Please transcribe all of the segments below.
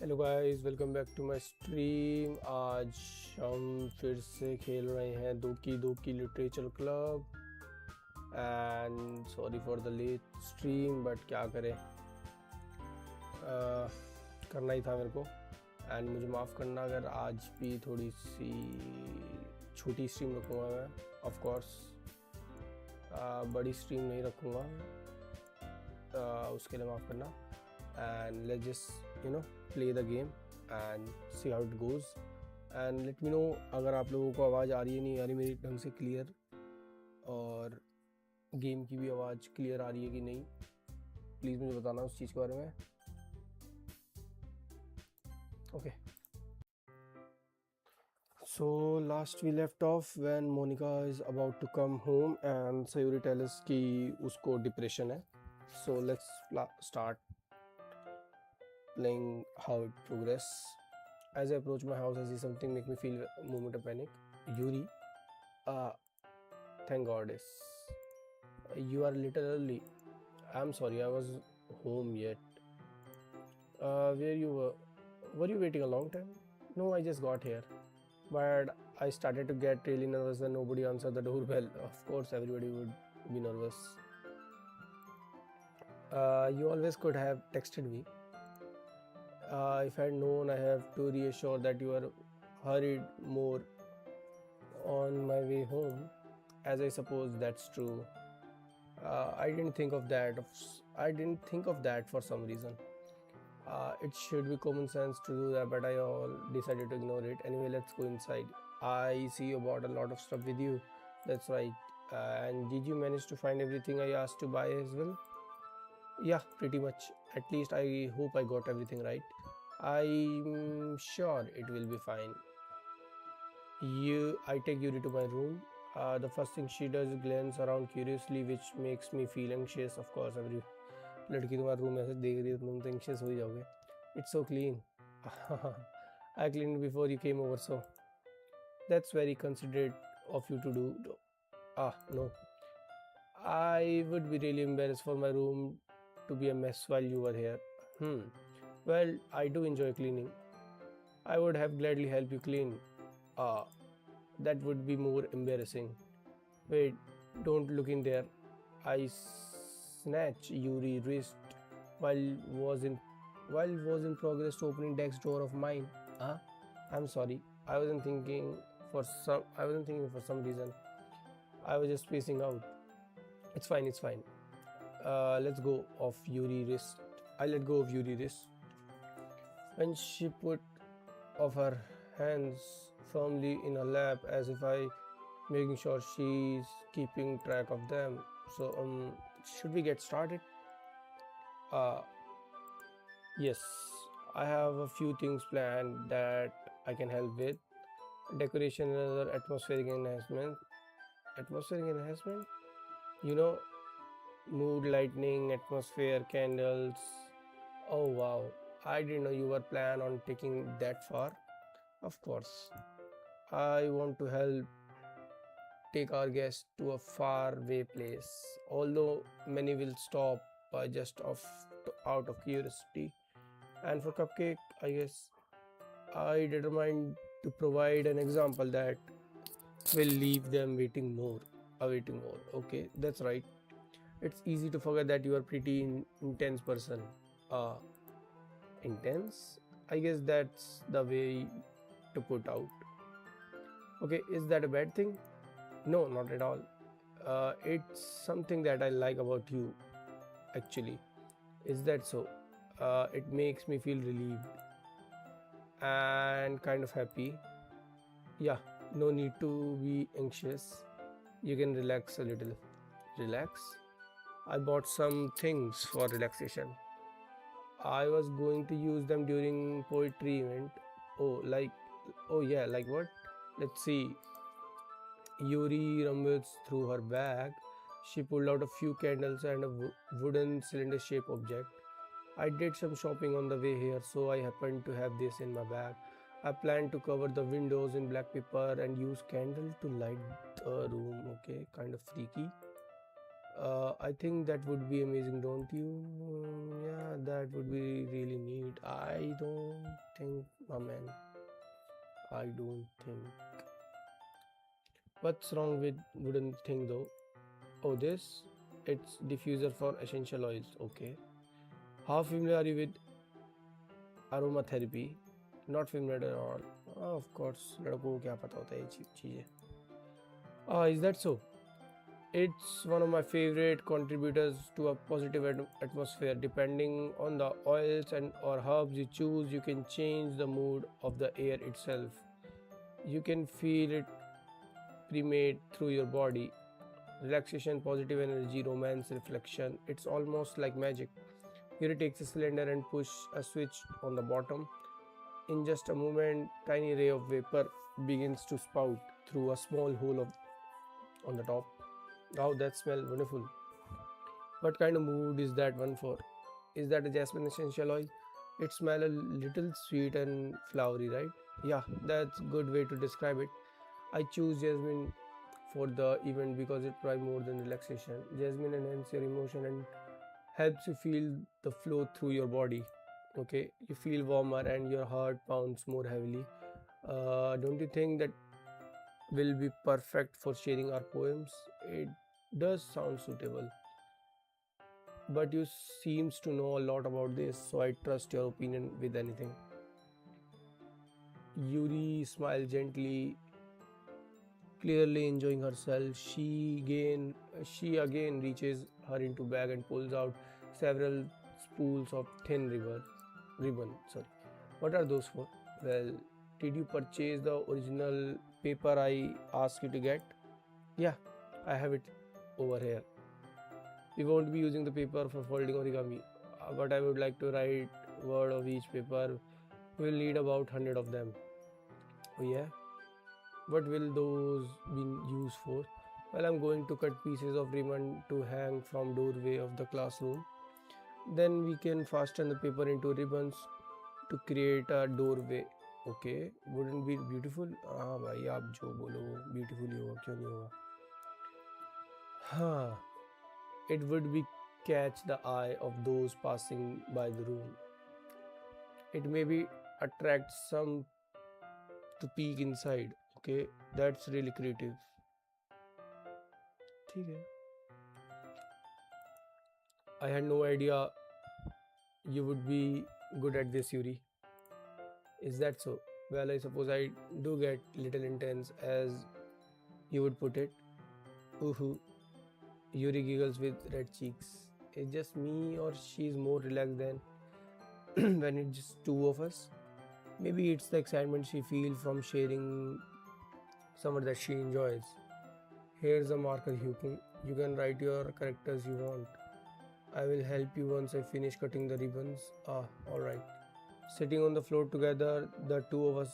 Hello guys, welcome back to my stream. आज हम फिर से खेल रहे हैं Doki Doki Literature Club. And sorry for the late stream, but क्या करें, करना ही था मेरे को। एंड मुझे माफ़ करना अगर आज भी थोड़ी सी छोटी स्ट्रीम रखूँगा मैं। ऑफ कोर्स बड़ी स्ट्रीम नहीं रखूँगा, उसके लिए माफ़ करना। And let's just play the game and see how it goes and let me know अगर आप लोगों को आवाज़ आ रही है नहीं आ रही मेरी ढंग से क्लियर, और गेम की भी आवाज़ क्लियर आ रही है कि नहीं, प्लीज़ मुझे बताना उस चीज़ के बारे में। Okay, so last we left off when Monica is about to come home and Sayuri tells us कि उसको डिप्रेशन है. So let's start playing how it progress. As I approach my house, I see something make me feel a moment of panic. Yuri, uh, thank God, you are a little early. I'm sorry, I was home yet. Where you were? Were you waiting a long time? No, I just got here. But I started to get really nervous when nobody answered the doorbell. Of course, everybody would be nervous. You always could have texted me. If I had known, I have to reassure that you are hurried more on my way home, as I suppose that's true. I didn't think of that. I didn't think of that for some reason. It should be common sense to do that, but I all decided to ignore it. Anyway, let's go inside. I see you bought a lot of stuff with you. That's right. And did you manage to find everything I asked to buy as well? Yeah, pretty much. At least I hope I got everything right. I'm sure it will be fine. I take Yuri to my room. The first thing she does is glance around curiously, which makes me feel anxious. Of course, every लड़की तुम्हारा room ऐसे देख रही है तुम तो anxious हो ही जाओगे. It's so clean. I cleaned before you came over, so that's very considerate of you to do. No. I would be really embarrassed for my room to be a mess while you were here. Well, I do enjoy cleaning. I would have gladly helped you clean. Ah, that would be more embarrassing. Wait, don't look in there. I snatch Yuri's wrist while was in progress to opening desk drawer of mine. I'm sorry. I wasn't thinking for some reason. I was just spacing out. It's fine, it's fine. Let's go of Yuri's wrist. I let go of Yuri's wrist. When she put of her hands firmly in her lap as if I making sure she's keeping track of them. So should we get started? Uh yes, I have a few things planned that I can help with. Decoration and other atmospheric enhancement. Atmospheric enhancement? You know, mood lighting, atmosphere, candles. Oh wow, I didn't know you were planning on taking that far. Of course, I want to help take our guests to a faraway place, although many will stop just out of curiosity. And for Cupcake, I guess I determined to provide an example that will leave them awaiting more. Okay, that's right. It's easy to forget that you are pretty intense person. Uh, Intense? I guess that's the way to put out. Okay, is that a bad thing? No, not at all. It's something that I like about you, actually. Is that so? It makes me feel relieved and kind of happy. Yeah, no need to be anxious. You can relax a little. Relax? I bought some things for relaxation. I was going to use them during poetry event. Oh, like, oh yeah, like what? Let's see. Yuri rumbled through her bag. She pulled out a few candles and a wooden cylinder shaped object. I did some shopping on the way here, so I happened to have this in my bag. I plan to cover the windows in black paper and use candle to light the room. Okay, kind of freaky. I think that would be amazing, don't you? Yeah, That would be really neat. I don't think, my man. I don't think. What's wrong with wooden thing though? Oh, this? It's diffuser for essential oils. Okay. How familiar are you with aromatherapy? Not familiar at all. Of course, लड़कों को क्या पता होता है ये चीजें. Is that so? It's one of my favorite contributors to a positive atmosphere. Depending on the oils and or herbs you choose, you can change the mood of the air itself. You can feel it permeate through your body. Relaxation, positive energy, romance, reflection. It's almost like magic. Here it takes a cylinder and push a switch on the bottom. In just a moment, tiny ray of vapor begins to spout through a small hole on the top. Wow, that smells wonderful. What kind of mood is that one for? Is that a jasmine essential oil? It smells a little sweet and flowery, right? Yeah, that's a good way to describe it. I choose jasmine for the event because it provides more than relaxation. Jasmine enhances your emotion and helps you feel the flow through your body. Okay, you feel warmer and your heart pounds more heavily. Don't you think that will be perfect for sharing our poems? It does sound suitable. But you seems to know a lot about this, so I trust your opinion with anything. Yuri smiled gently, clearly enjoying herself. She again reaches her into bag and pulls out several spools of thin ribbon. Sorry, what are those for? Well, did you purchase the original paper I asked you to get? Yeah, I have it over here. We won't be using the paper for folding origami, but I would like to write word of each paper. We'll need about 100 of them. Oh yeah? What will those be used for? Well, I'm going to cut pieces of ribbon to hang from doorway of the classroom. Then we can fasten the paper into ribbons to create a doorway. Okay, wouldn't be beautiful? हाँ भाई आप जो बोलो वो beautiful ही होगा, क्यों नहीं होगा? हाँ, it would be catch the eye of those passing by the room. It maybe attract some to peek inside. Okay, that's really creative. ठीक है. I had no idea you would be good at this, Yuri. Is that so? Well, I suppose I do get little intense, as you would put it. Ooh, Yuri giggles with red cheeks. It's just me, or she's more relaxed than when it's just two of us. Maybe it's the excitement she feels from sharing someone that she enjoys. Here's a marker, you can write your characters you want. I will help you once I finish cutting the ribbons. Ah, alright. Sitting on the floor together, the two of us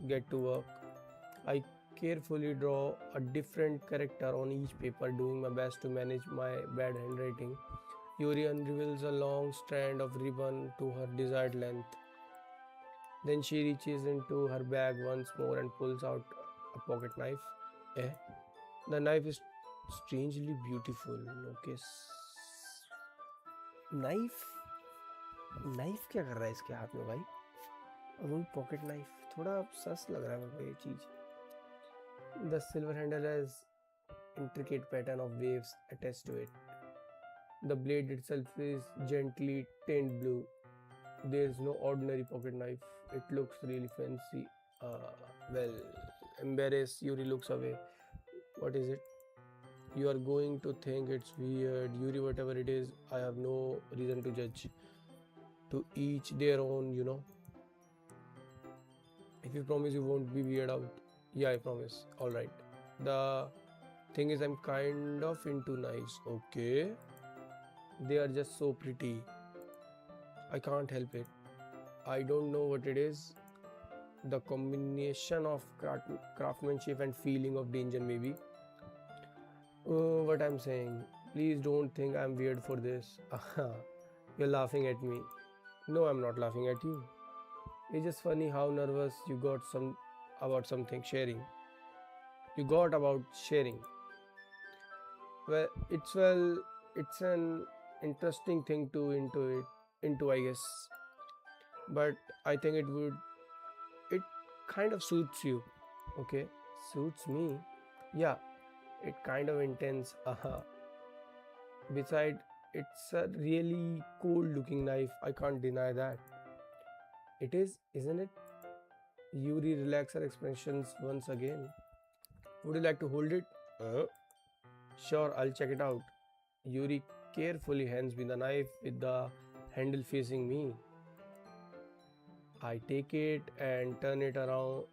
get to work. I carefully draw a different character on each paper, doing my best to manage my bad handwriting. Yuri unravels a long strand of ribbon to her desired length. Then she reaches into her bag once more and pulls out a pocket knife. Eh? The knife is strangely beautiful. Okay. Knife? Knife क्या कर रहा है इसके हाथ में भाई? और वो पॉकेट नाइफ, थोड़ा सस लग रहा है मेरे को ये चीज. The silver handle has intricate pattern of waves attached to it. The blade itself is gently tinted blue. There is no ordinary pocket knife. It looks really fancy. Well, embarrassed, Yuri looks away. What is it? You are going to think it's weird. Yuri, whatever it is, I have no reason to judge. To each their own, you know. If you promise you won't be weird out. Yeah, I promise. Alright. The thing is, I'm kind of into knives. Okay. They are just so pretty. I can't help it. I don't know what it is. The combination of craftsmanship and feeling of danger, maybe. What I'm saying. Please don't think I'm weird for this. You're laughing at me. No, I'm not laughing at you. It's just funny how nervous you got about something sharing. You got about sharing. Well, it's an interesting thing to into it. into, I guess. But I think it kind of suits you. Okay, suits me. Yeah, it kind of intense. Beside, it's a really cool looking knife. I can't deny that. It is, isn't it? Yuri relax her expressions once again. Would you like to hold it? Uh, sure, I'll check it out. Yuri carefully hands me the knife with the handle facing me. I take it and turn it around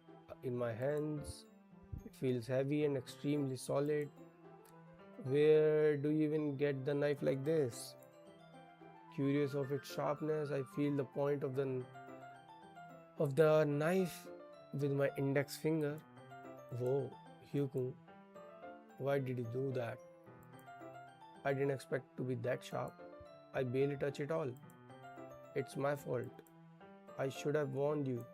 in my hands. It feels heavy and extremely solid. Where do you even get the knife like this? Curious of its sharpness, I feel the point of the knife with my index finger. Whoa, Hyukun, why did you do that? I didn't expect to be that sharp. I barely touch it all. It's my fault. I should have warned you.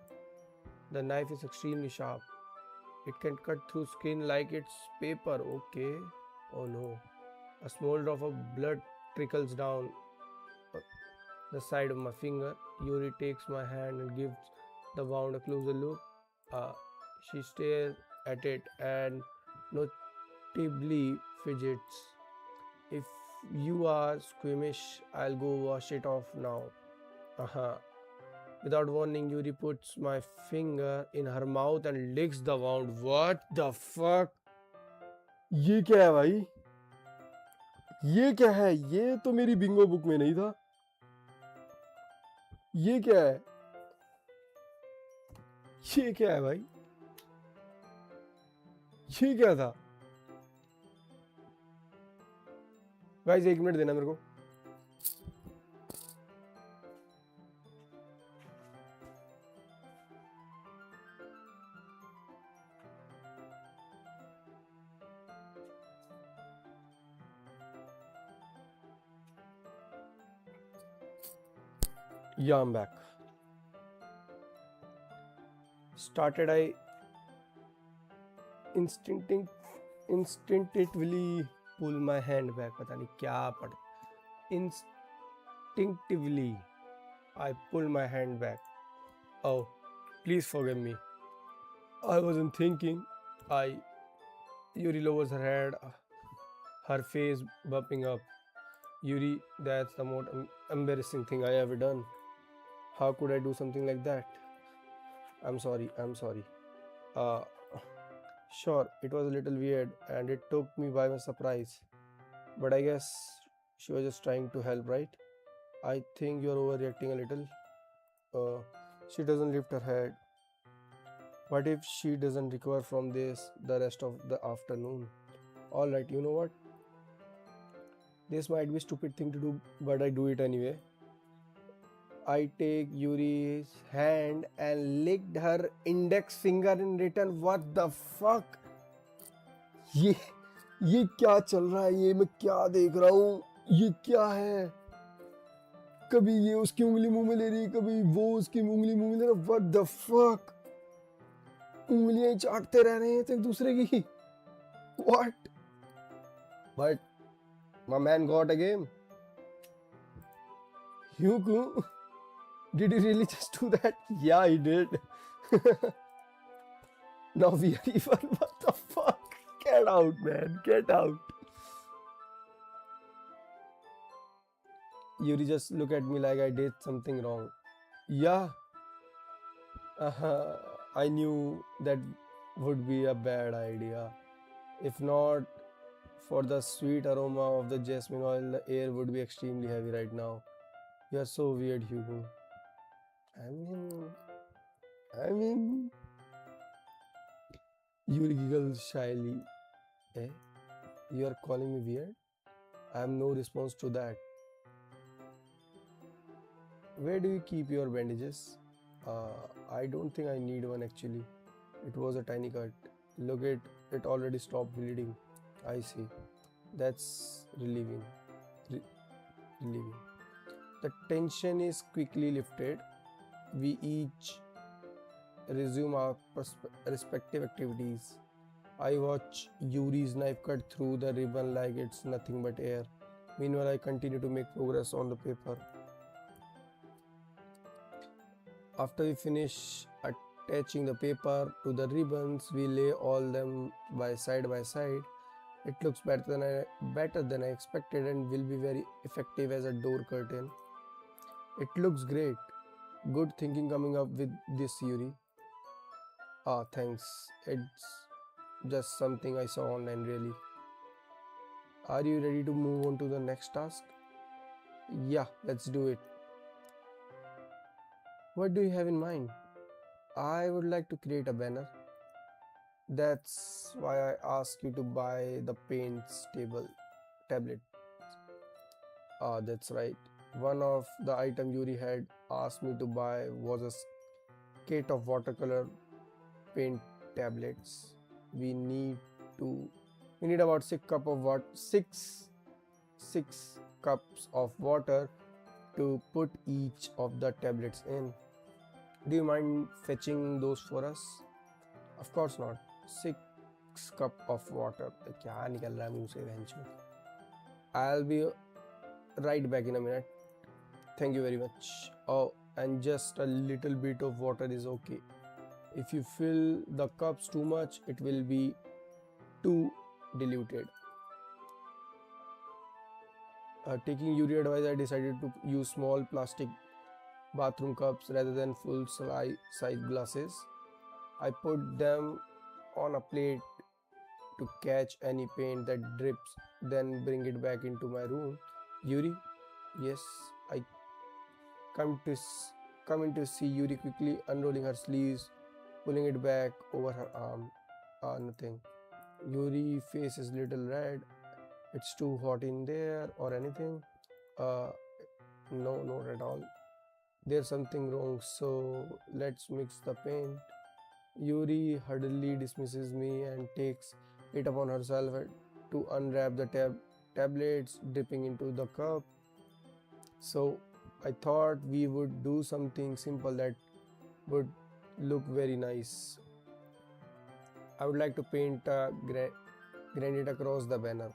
The knife is extremely sharp. It can cut through skin like it's paper, okay? Oh no. A small drop of blood trickles down the side of my finger. Yuri takes my hand and gives the wound a closer look. Uh, she stares at it and notably fidgets. If you are squeamish, I'll go wash it off now. Uh-huh. Without warning, Yuri puts my finger in her mouth and licks the wound. What the fuck? ये क्या है भाई? ये क्या है? ये तो मेरी बिंगो बुक में नहीं था. ये क्या है? ये क्या है भाई? ये क्या था? गाइस, 1 मिनट देना मेरे को. Yeah, I'm back. Started I instinctively pull my hand back. पता नहीं क्या पढ़. Instinctively, I pull my hand back. Oh, please forgive me. I wasn't thinking. Yuri lowers her head, her face bumping up. Yuri, that's the most embarrassing thing I ever done. How could I do something like that? I'm sorry. Uh, sure, it was a little weird and it took me by surprise. But I guess she was just trying to help, right? I think you're overreacting a little. She doesn't lift her head. What if she doesn't recover from this the rest of the afternoon? Alright, you know what? This might be a stupid thing to do, but I do it anyway. I take Yuri's hand and licked her index finger in return. What the fuck? ये क्या चल रहा है? ये मैं क्या देख रहा हूँ? ये क्या है? कभी ये उसकी उंगली मुंह में ले रही, कभी वो उसकी उंगली मुंह में ले रहा. What the fuck? उंगलियां चाटते रह रहे हैं एक दूसरे की. What? But my man got a game. Hyuku, did he really just do that? Yeah, he did. Now we are even. What the fuck? Get out, man. Get out. Yuri just look at me like I did something wrong. Yeah. I knew that would be a bad idea. If not for the sweet aroma of the jasmine oil, the air would be extremely heavy right now. You're so weird, Hugo. I mean, Yuri giggles shyly. Eh? You are calling me weird? I have no response to that. Where do you keep your bandages? I don't think I need one actually. It was a tiny cut. Look, it already stopped bleeding. I see. That's relieving. Relieving. The tension is quickly lifted. We each resume our respective activities. I watch Yuri's knife cut through the ribbon like it's nothing but air. Meanwhile, I continue to make progress on the paper. After we finish attaching the paper to the ribbons, we lay all them by side. It looks better than I expected and will be very effective as a door curtain. It looks great. Good thinking coming up with this, Yuri. Ah, thanks. It's just something I saw online, really. Are you ready to move on to the next task? Yeah, let's do it. What do you have in mind? I would like to create a banner. That's why I asked you to buy the paints tablet. Ah, that's right. One of the item Yuri had asked me to buy was a kit of watercolor paint tablets. We need to we need about 6 cups of water to put each of the tablets in. Do you mind fetching those for us? Of course not. 6 cup of water. क्या निकल रहा है मुंह से बहनचोद? I'll be right back in a minute. Thank you very much. Oh, and just a little bit of water is okay. If you fill the cups too much, it will be too diluted. Taking Yuri advice, I decided to use small plastic bathroom cups rather than full size glasses. I put them on a plate to catch any paint that drips, then bring it back into my room. Yuri, yes, I come in to see Yuri quickly unrolling her sleeves, pulling it back over her arm. Nothing. Yuri face is little red. It's too hot in there or anything? Uh, no, not at all. There's something wrong, so let's mix the paint. Yuri hurriedly dismisses me and takes it upon herself to unwrap the tablets dripping into the cup. So I thought we would do something simple that would look very nice. I would like to paint a granite across the banner,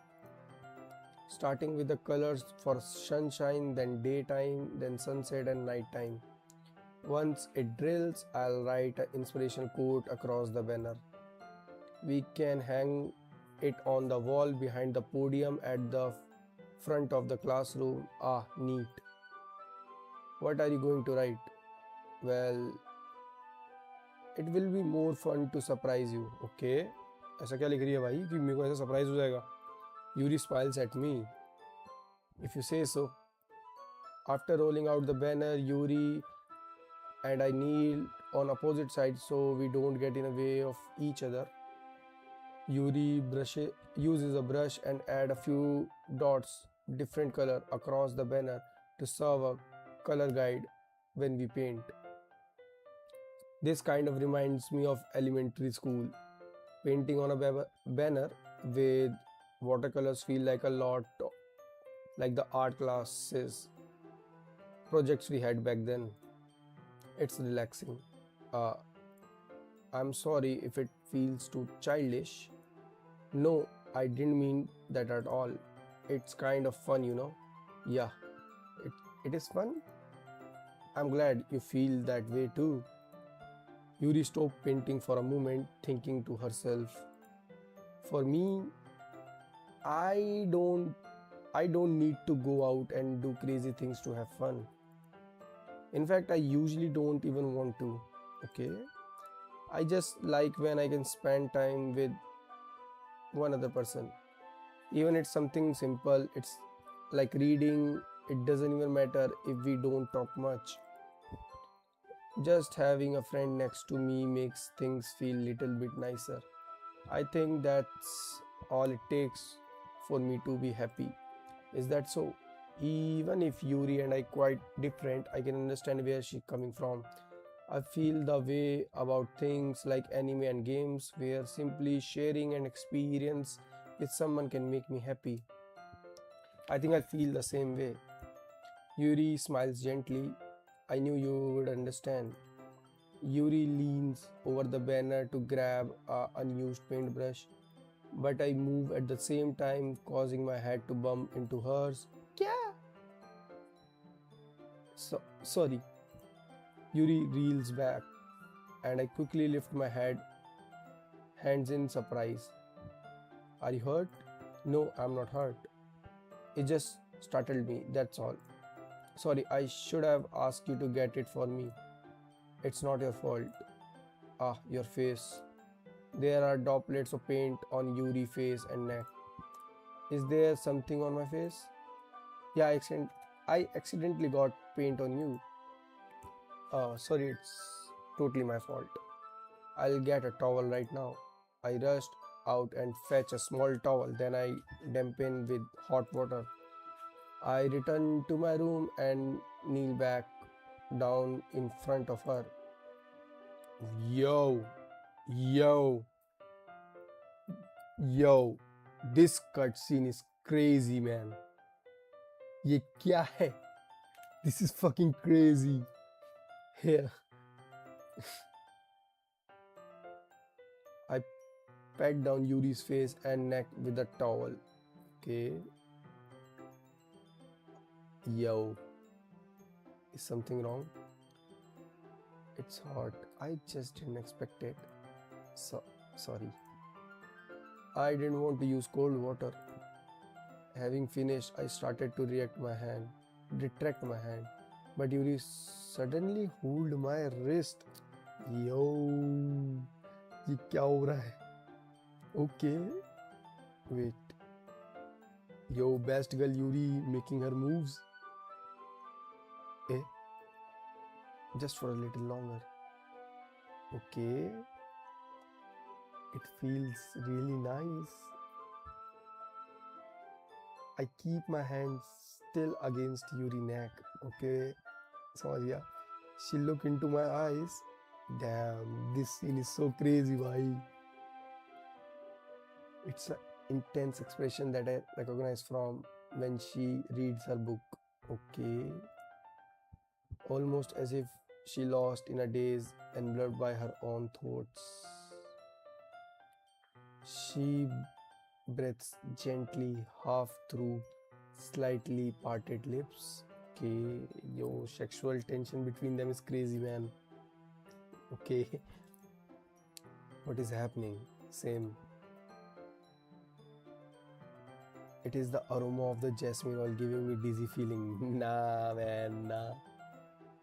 starting with the colors for sunshine, then daytime, then sunset and nighttime. Once it drills, I'll write an inspiration quote across the banner. We can hang it on the wall behind the podium at the front of the classroom. Ah, neat. What are you going to write? Well, it will be more fun to surprise you. Okay? ऐसा क्या लिख रही है भाई कि मेरे को ऐसा सरप्राइज हो जाएगा? Yuri smiles at me. If you say so. After rolling out the banner, Yuri and I kneel on opposite sides so we don't get in the way of each other. Yuri uses a brush and add a few dots, different color, across the banner to serve a color guide when we paint. This kind of reminds me of elementary school. Painting on a banner with watercolors feel like a lot like the art classes projects we had back then. It's relaxing. Uh, I'm sorry if it feels too childish. No, I didn't mean that at all. It's kind of fun, you know. Yeah, it is fun. I'm glad you feel that way too. Yuri stopped painting for a moment, thinking to herself, for me, I don't need to go out and do crazy things to have fun. In fact, I usually don't even want to. Okay? I just like when I can spend time with one other person. Even it's something simple, it's like reading, it doesn't even matter if we don't talk much. Just having a friend next to me makes things feel little bit nicer. I think that's all it takes for me to be happy. Is that so? Even if Yuri and I quite different, I can understand where she's coming from. I feel the way about things like anime and games where simply sharing an experience with someone can make me happy. I think I feel the same way. Yuri smiles gently. I knew you would understand. Yuri leans over the banner to grab a unused paintbrush, but I move at the same time, causing my head to bump into hers. Kya? Sorry. Yuri reels back, and I quickly lift my hands in surprise. Are you hurt? No, I'm not hurt. It just startled me, that's all. Sorry, I should have asked you to get it for me. It's not your fault. Ah, your face. There are droplets of paint on Yuri's face and neck. Is there something on my face? Yeah, I accidentally got paint on you. Sorry, it's totally my fault. I'll get a towel right now. I rushed out and fetch a small towel, then I dampen with hot water. I return to my room and kneel back down in front of her. Yo, yo, yo, this cutscene is crazy, man. ये क्या है? This is fucking crazy. Here, I pat down Yuri's face and neck with a towel. Okay, yo, is something wrong? It's hot. I just didn't expect it. Sorry. I didn't want to use cold water. Having finished, I started to retract my hand. But Yuri suddenly hold my wrist. Yo, ये क्या हो रहा है? Okay, wait. Yo, best girl Yuri making her moves. Eh, just for a little longer. Okay, it feels really nice. I keep my hands still against Yuri neck. Okay, समझ गया. She looked into my eyes. Damn, this scene is so crazy, bhai. It's an intense expression that I recognize from when she reads her book. Okay, almost as if she lost in a daze and blurred by her own thoughts. She breathes gently, half through slightly parted lips. Okay, yo, sexual tension between them is crazy, man. Okay, what is happening? Same. It is the aroma of the jasmine oil giving me dizzy feeling. Nah, man, nah.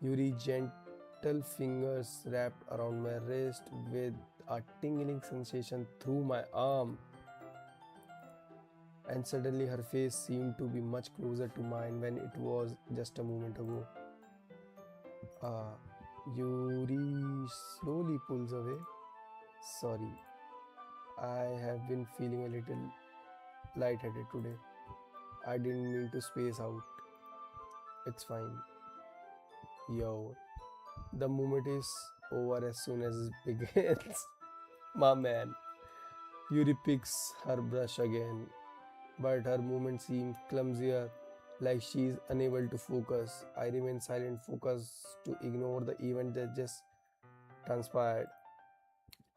Yuri gentle fingers wrapped around my wrist with a tingling sensation through my arm. And suddenly her face seemed to be much closer to mine when it was just a moment ago. Yuri slowly pulls away. Sorry, I have been feeling a little lightheaded today. I didn't mean to space out. It's fine. Yo, the moment is over as soon as it begins. My man. Yuri picks her brush again, but her movements seem clumsier, like she is unable to focus. I remain silent, focused to ignore the event that just transpired.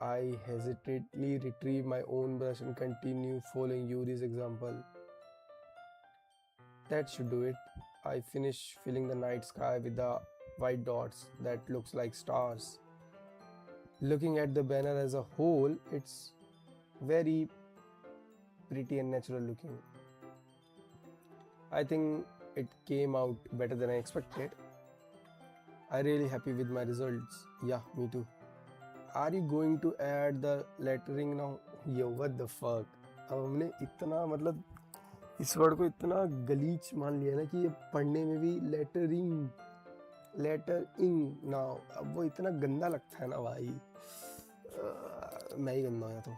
I hesitantly retrieve my own brush and continue following Yuri's example. That should do it. I finish filling the night sky with the white dots that looks like stars. Looking at the banner as a whole, it's very pretty and natural looking. I think it came out better than I expected. I'm really happy with my results. Yeah, me too. Are you going to add the lettering now? Yo, what the fuck? अब हमने इतना मतलब इस word को इतना गलीच मान लिया ना कि ये पढ़ने में भी लेटरिंग नाउ अब वो इतना गंदा लगता है ना भाई. मैं ही गंदा हो तो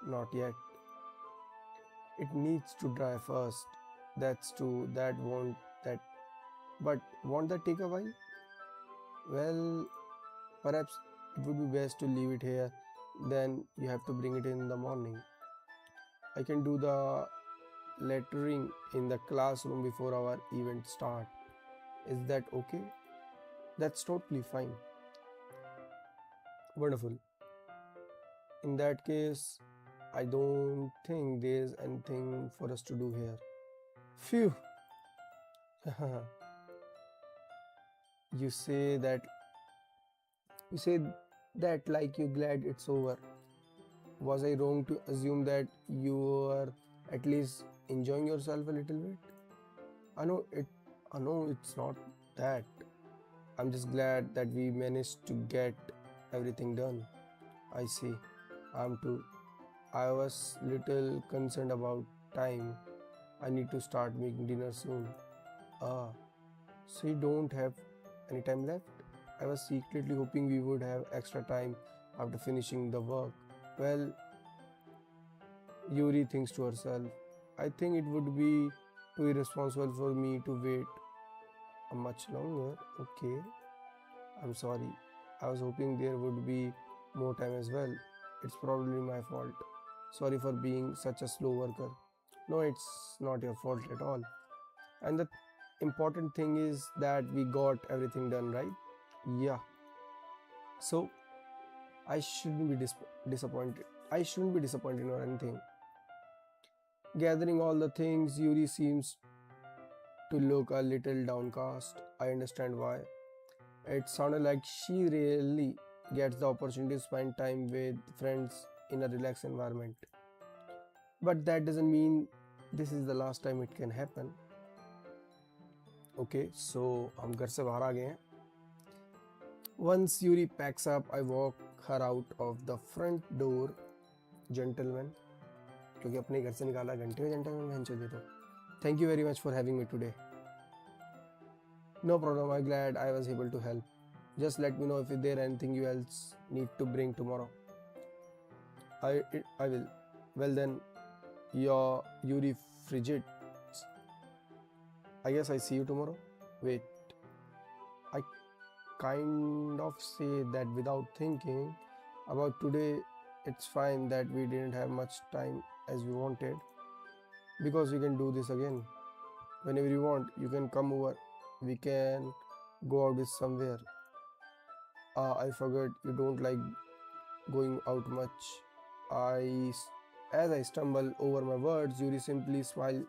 not yet. It needs to dry first. That's true. But won't that take a while? Well, perhaps it would be best to leave it here. Then you have to bring it in the morning. I can do the lettering in the classroom before our event start. Is that okay? That's totally fine. Wonderful. In that case, I don't think there's anything for us to do here. Phew. You say that you say that like you glad it's over. Was I wrong to assume that you were at least enjoying yourself a little bit? I know it I know it's not that. I'm just glad that we managed to get everything done. I see. I'm too. I was little concerned about time. I need to start making dinner soon. Ah, so you don't have any time left? I was secretly hoping we would have extra time after finishing the work. Well, Yuri thinks to herself, I think it would be too irresponsible for me to wait much longer. Okay, I'm sorry. I was hoping there would be more time as well. It's probably my fault. Sorry for being such a slow worker. No, it's not your fault at all. And the important thing is that we got everything done, right? Yeah. So I shouldn't be disappointed. I shouldn't be disappointed or anything. Gathering all the things, Yuri seems to look a little downcast. I understand why. It sounded like she really gets the opportunity to spend time with friends in a relaxed environment. But that doesn't mean this is the last time it can happen. Okay, so हम घर से बाहर आ गए हैं. Once Yuri packs up, I walk her out of the front door, gentleman. क्योंकि अपने घर से निकाला घंटे में gentleman बहन चोदी तो. Thank you very much for having me today. No problem. I'm glad I was able to help. Just let me know if there anything you else need to bring tomorrow. I will. Well then, your Yuri frigid. I guess I see you tomorrow. Wait, I kind of say that without thinking about today. It's fine that we didn't have much time as we wanted because we can do this again whenever you want. You can come over. We can go out with somewhere. I forgot you don't like going out much. I, as I stumble over my words, Yuri simply smiled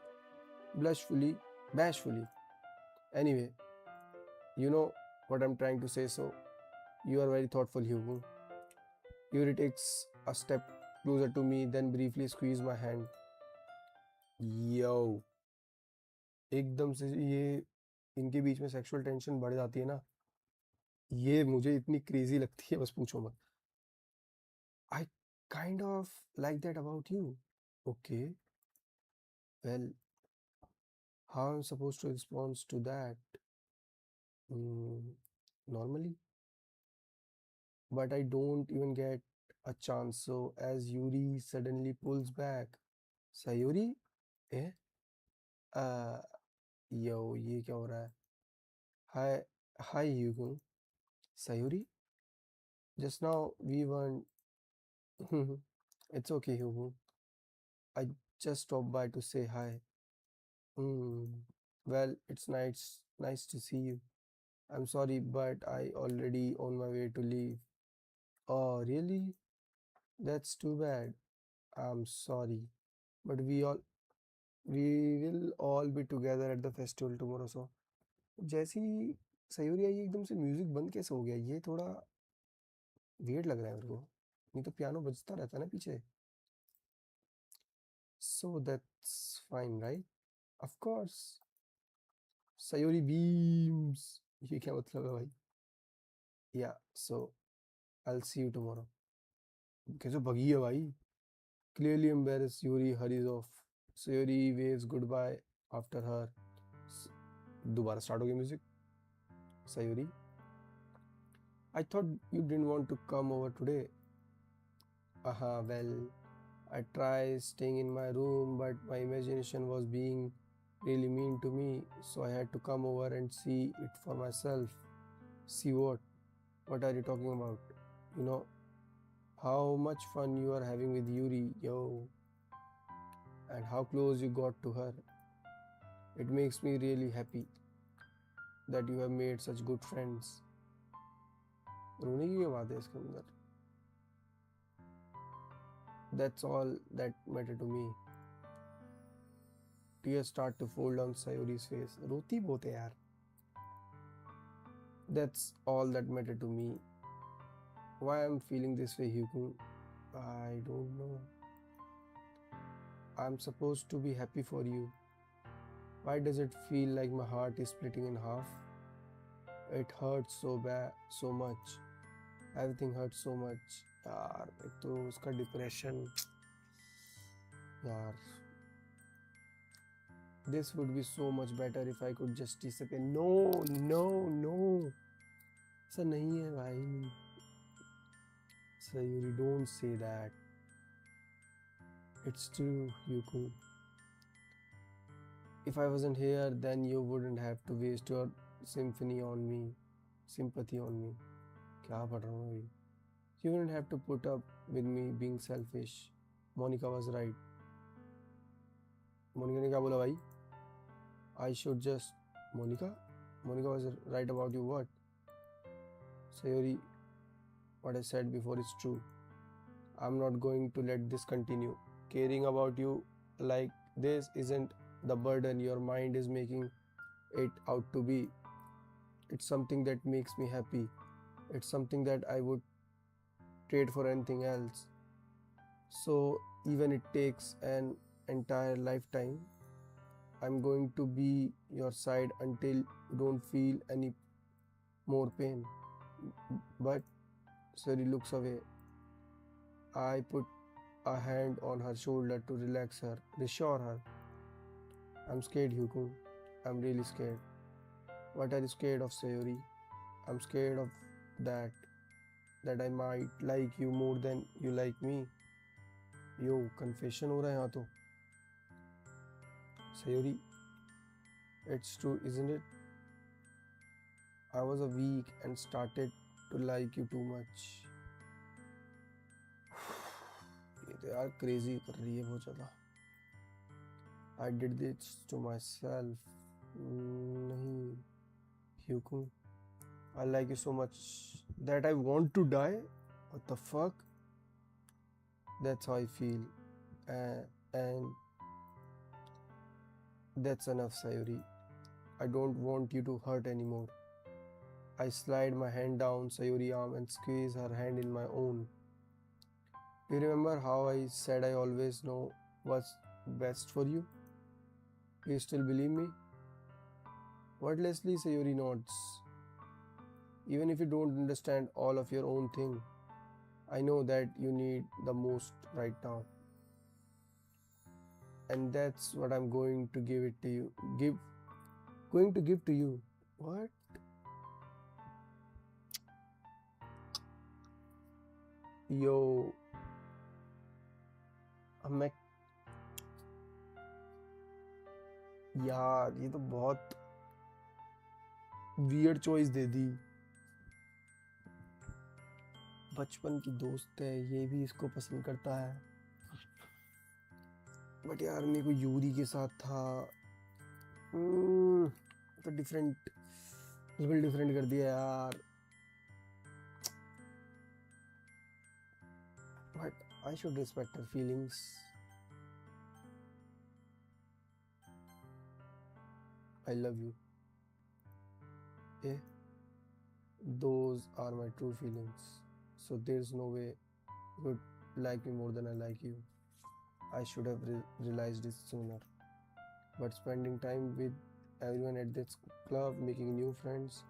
bashfully. Anyway, you know what I'm trying to say, so you are very thoughtful, Hugo. Yuri takes a step closer to me, then briefly squeeze my hand. Yo, एकदम से ये इनके बीच में sexual tension बढ़ जाती है ना, ये मुझे इतनी क्रेजी लगती है, बस पूछो मत. I kind of like that about you. Okay, well, how I'm supposed to respond to that? Mm, normally, but I don't even get a chance. So as Yuri suddenly pulls back, Sayuri, eh? Uh, yo, ये क्या हो रहा है? Hi, hi, Hugo. Sayuri, just now we weren't. It's okay, Hugo. I just stopped by to say hi. Hmm. Well, it's nice to see you. I'm sorry, but I already on my way to leave. Oh, really? That's too bad. I'm sorry, but we will all be together at the festival tomorrow. So, जैसी सयूरी आई एकदम से music बंद कैसे हो गया? ये थोड़ा weird लग रहा है मेरे को. नहीं तो पियानो बजता रहता है ना पीछे. So that's fine, right? Of course. Sayuri beams. ये क्या मतलब है भाई? Yeah, so I'll see you tomorrow. कैसे भगी है भाई? Clearly embarrassed, Yuri hurries off. Sayuri waves goodbye after her. दोबारा स्टार्ट हो गई music. Sayuri, I thought you didn't want to come over today. Well, I tried staying in my room, but my imagination was being really mean to me, so I had to come over and see it for myself. See what? What are you talking about? You know, how much fun you are having with Yuri, yo, and how close you got to her. It makes me really happy that you have made such good friends. रोने की क्या बात है इसके अंदर? That's all that mattered to me. Tears start to fall down Sayuri's face. रोती बहुत है यार. That's all that mattered to me. Why I'm feeling this way, Hugo? I don't know. I'm supposed to be happy for you. Why does it feel like my heart is splitting in half? It hurts so bad, so much. Everything hurts so much. यार एक तो उसका depression यार this would be so much better if I could just disappear. No, no, no. ऐसा नहीं है भाई. Sayuri, don't say that. It's true, Yuko. If I wasn't here, then you wouldn't have to waste your sympathy on me. क्या पढ़ रहा हूँ अभी? You wouldn't have to put up with me being selfish. Monica was right. Monica ने क्या बोला भाई? I should just... Monica? Monica was right about you what? Sayuri, what I said before is true. I'm not going to let this continue. Caring about you like this isn't the burden your mind is making it out to be. It's something that makes me happy. It's something that I would trade for anything else. So even it takes an entire lifetime, I'm going to be your side until you don't feel any more pain. But Sari looks away. I put a hand on her shoulder to relax her, reassure her. I'm scared, Hugo. I'm really scared. What are you scared of, Sayuri? I'm scared of that I might like you more than you like me. Yo, confession हो रहा है यहाँ तो. Sayuri, it's true, isn't it? I was a weak and started to like you too much. ये तो यार crazy कर रही है बहुत ज़्यादा. I did this to myself. नहीं, Hugo. I like you so much that I want to die. What the fuck? That's how I feel. And that's enough, Sayuri. I don't want you to hurt anymore. I slide my hand down Sayuri's arm and squeeze her hand in my own. Do you remember how I said I always know what's best for you? Do you still believe me? Wordlessly, Sayuri nods. Even if you don't understand all of your own thing, I know that you need the most right now. And that's what I'm going to give it to you. Going to give to you. What? Yo. मैं यार ये तो बहुत weird choice दे दी. बचपन की दोस्त है, ये भी इसको पसंद करता है. बट यार मेरे को यूरी के साथ था तो डिफरेंट, बिल्कुल डिफरेंट कर दिया यार. But I should respect her feelings. I love you. Yeah, those are my true feelings. So there's no way you would like me more than I like you. I should have realized it sooner. But spending time with everyone at this club, making new friends,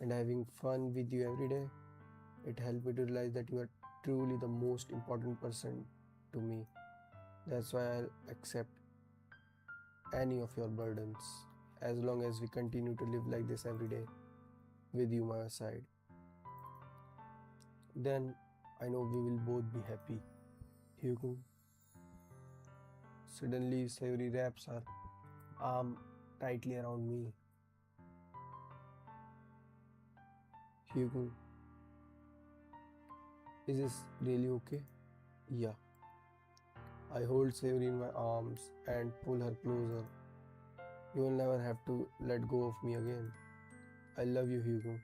and having fun with you every day, it helped me to realize that you are truly the most important person to me. That's why I'll accept any of your burdens as long as we continue to live like this every day with you by my side. Then I know we will both be happy. Hugo. Suddenly, Sayuri wraps her arm tightly around me. Hugo, is this really okay? Yeah. I hold Sayuri in my arms and pull her closer. You will never have to let go of me again. I love you, Hugo.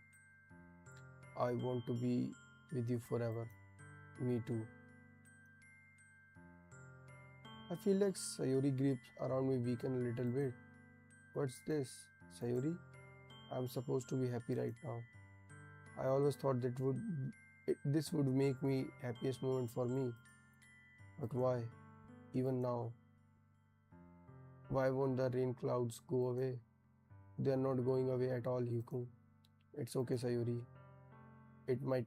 I want to be with you forever. Me too. I feel like Sayuri grips around me weaken a little bit. What's this, Sayuri? I'm supposed to be happy right now. I always thought this would make me happiest moment for me. But why? Even now, why won't the rain clouds go away? They are not going away at all, Hiku. It's okay, Sayuri. It might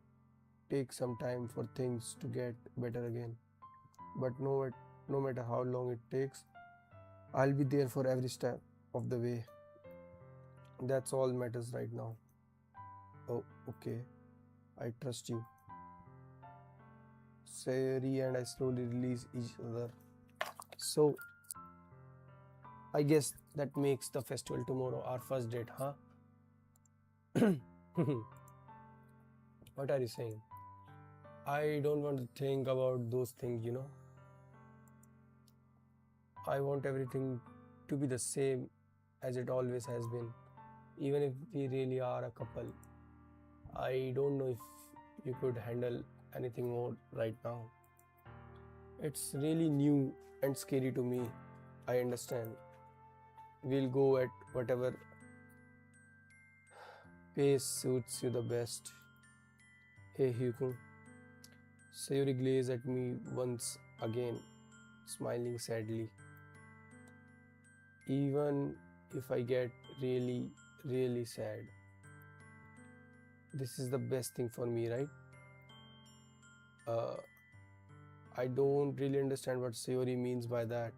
take some time for things to get better again. But no matter how long it takes, I'll be there for every step of the way. That's all matters right now. Oh, okay. I trust you. Sayuri and I slowly release each other. So, I guess that makes the festival tomorrow our first date, huh? What are you saying? I don't want to think about those things. I want everything to be the same as it always has been, even if we really are a couple. I don't know if you could handle anything more right now. It's really new and scary to me. I understand. We'll go at whatever pace suits you the best. Hey Hugo. Sayuri gazed at me once again, smiling sadly. Even if I get really, really sad, this is the best thing for me, right? Uh, I don't really understand what Sayuri means by that.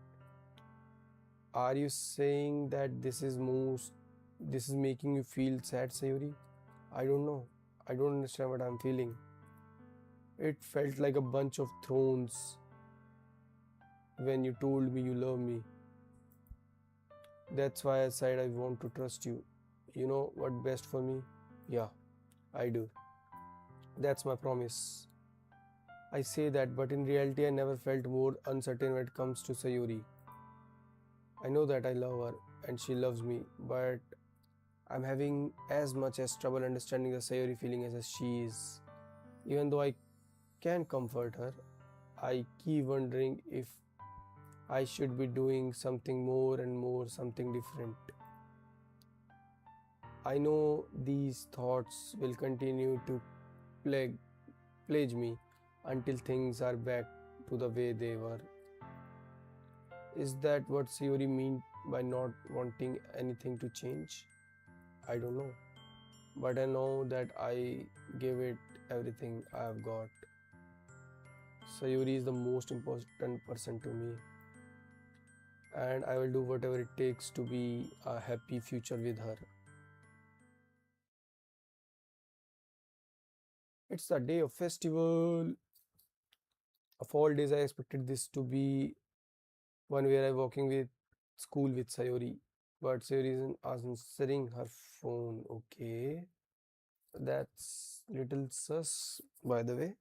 Are you saying that this is making you feel sad, Sayuri? I don't know. I don't understand what I'm feeling. It felt like a bunch of thrones when you told me you love me. That's why I said I want to trust you. You know what best for me? Yeah, I do. That's my promise. I say that, but in reality, I never felt more uncertain when it comes to Sayuri. I know that I love her and she loves me, but I'm having as much as trouble understanding the Sayuri feeling as she is. Even though I can comfort her, I keep wondering if I should be doing something more and more, something different. I know these thoughts will continue to plague, plague me until things are back to the way they were. Is that what Sayuri mean by not wanting anything to change? I don't know. But I know that I give it everything I've got. Sayuri is the most important person to me, and I will do whatever it takes to be a happy future with her. It's the day of festival. Of all days, I expected this to be one where I'm walking with school with Sayuri, but Sayuri isn't answering her phone. Okay, that's little sus, by the way.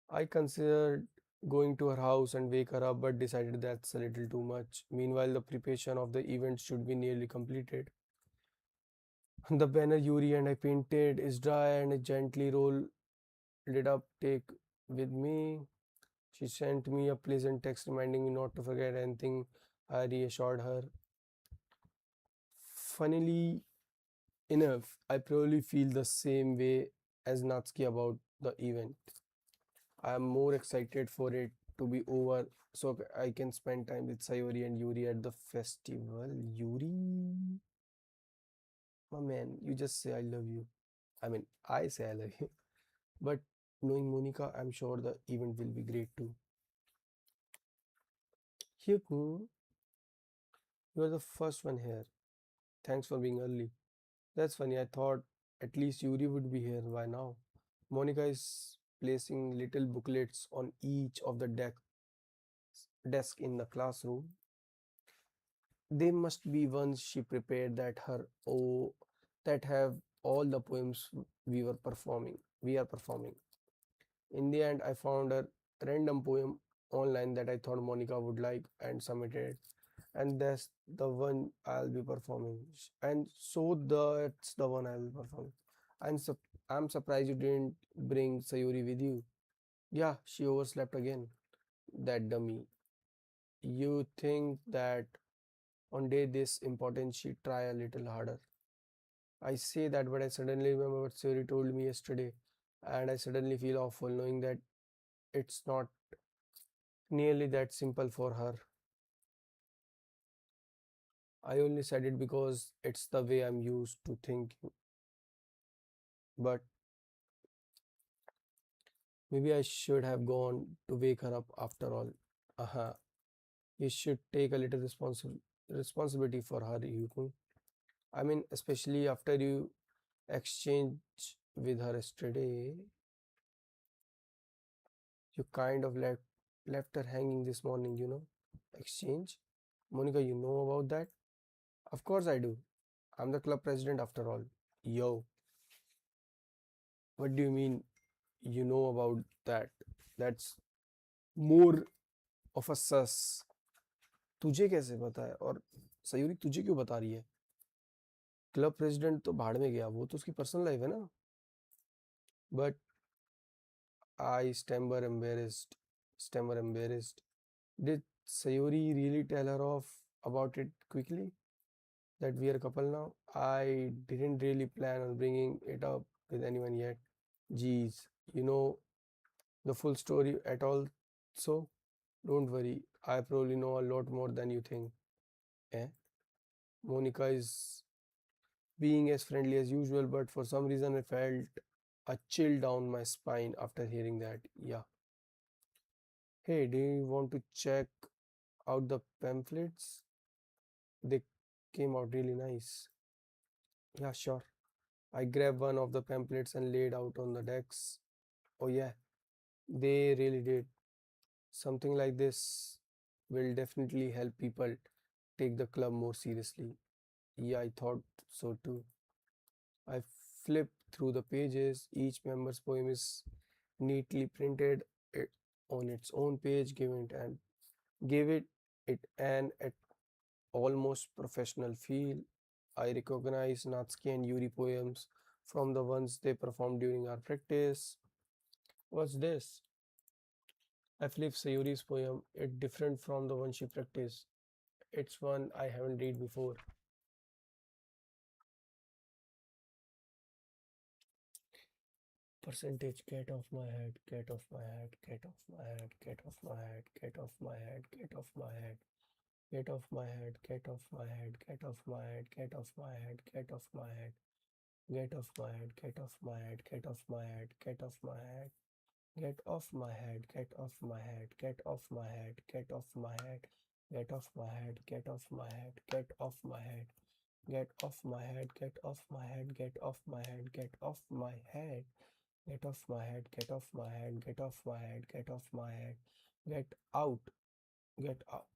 I considered going to her house and wake her up, but decided that's a little too much. Meanwhile, the preparation of the event should be nearly completed. The banner Yuri and I painted is dry and I gently rolled it up. Take with me. She sent me a pleasant text reminding me not to forget anything. I reassured her. Funnily enough, I probably feel the same way as Natsuki about the event. I am more excited for it to be over so I can spend time with Sayori and Yuri at the festival. Yuri, my man, you just say I love you. I mean, I say I love you. But knowing Monica, I'm sure the event will be great too. Hyuku, you are the first one here. Thanks for being early. That's funny. I thought at least Yuri would be here by now. Monica is placing little booklets on each of the desk in the classroom. They must be ones she prepared that have all the poems we are performing. In the end, I found a random poem online that I thought Monica would like and submitted it. And that's the one I'll be performing. And so that's the one I'll be performing. And I'm surprised you didn't bring Sayuri with you. Yeah, she overslept again. That dummy. You think that on day this important she try a little harder. I say that, but I suddenly remember what Siri told me yesterday, and I suddenly feel awful knowing that it's not nearly that simple for her. I only said it because it's the way I'm used to thinking, but maybe I should have gone to wake her up after all. Uh-huh. You should take a little responsibility for her, Yukun. I mean, especially after you exchange with her yesterday, you kind of left her hanging this morning, Exchange? Monica, you know about that? Of course I do. I'm the club president after all. Yo, what do you mean you know about that? That's more of a sus. तुझे कैसे पता है? और सयूरी तुझे क्यों बता रही है? क्लब प्रेसिडेंट तो भाड़ में गया, वो तो उसकी पर्सनल लाइफ है ना. But I stammer embarrassed. Did Sayuri really tell her off about it quickly? That we are a couple now? I didn't really plan on bringing it up with anyone yet. Geez, you know the full story at all, so don't worry. I probably know a lot more than you think. Eh? Monica is being as friendly as usual, but for some reason I felt a chill down my spine after hearing that. Yeah. Hey, do you want to check out the pamphlets? They came out really nice. Yeah, sure. I grabbed one of the pamphlets and laid out on the decks. Oh, yeah, they really did. Something like this will definitely help people take the club more seriously. Yeah, I thought so too. I flipped through the pages. Each member's poem is neatly printed it on its own page, gave it an almost professional feel. I recognize Natsuki and Yuri poems from the ones they performed during our practice. What's this? I flipped Sayuri's poem. It's different from the one she practiced. It's one I haven't read before. Percentage, get off my head, get off my head, get off my head, get off my head, get off my head, get off my head, get off my head, get off my head, get off my head, get off my head, get off my head, get off my head, get off my head, get off my head, get off my head. Get off my head, get off my head, get off my head, get off my head, get off my head, get off my head, get off my head, get off my head, get off my head, get off my head, get off my head, get off my head, get off my head, get off my head, get off my head, get out,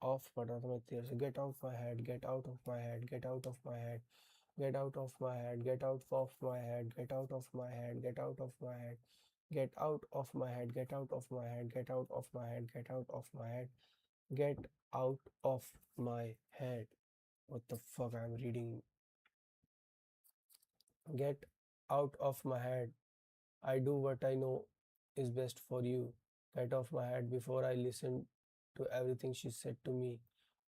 off पढ़ रहा था मैं तेरे से get out my head, get out of my head, get out of my head, get out of my head, get out of my head, get out of my head, get out of my head, get out of my head, get out of my head, get out of my head, get out of my head, get out of my head. What the fuck I'm reading? Get out of my head. I do what I know is best for you. Get off my head before I listen to everything she said to me.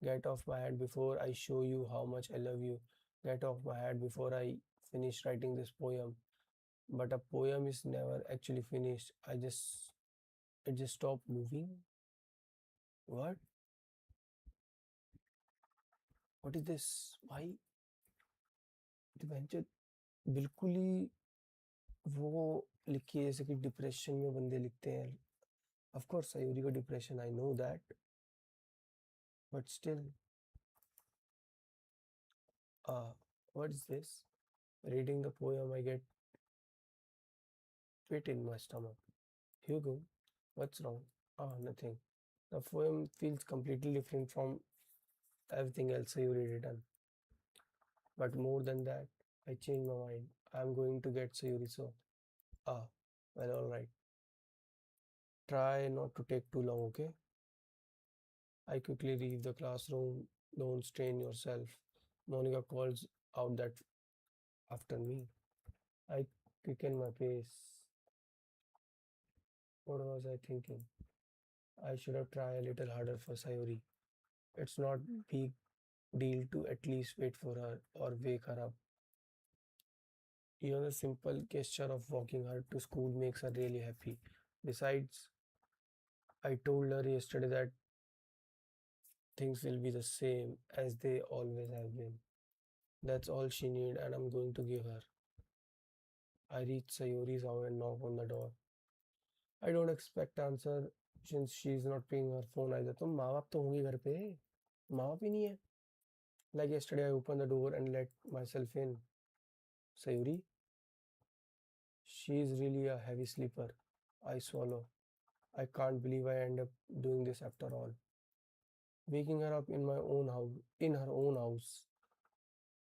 Get off my head before I show you how much I love you. Get off my head before I finish writing this poem. But a poem is never actually finished. It just stopped moving. What? What is this? Why? दिव्यांजन बिल्कुल ही वो लिखी है जैसे कि depression में बंदे लिखते हैं. ऑफ कोर्स सयूरी का depression I know that but still what is this? Reading the poem, I get pit in my stomach. Hugo, what's wrong? Ah, nothing. The poem feels completely different from everything else you read it on. But more than that, I changed my mind. I'm going to get Sayuri so. Ah, well, alright. Try not to take too long, okay? I quickly leave the classroom. Don't strain yourself. Monica calls out that after me. I quicken my pace. What was I thinking? I should have tried a little harder for Sayuri. It's not big deal to at least wait for her or wake her up. Even the simple gesture of walking her to school makes her really happy. Besides, I told her yesterday that things will be the same as they always have been. That's all she needs, and I'm going to give her. I reach Sayuri's house and knock on the door. I don't expect answer since she's not paying her phone either. तो माँ बाप तो होंगे घर पे. माँ बाप ही नहीं है. Like yesterday, I opened the door and let myself in. Sayuri, she is really a heavy sleeper. I swallow. I can't believe I end up doing this after all. Waking her up in my own house, in her own house.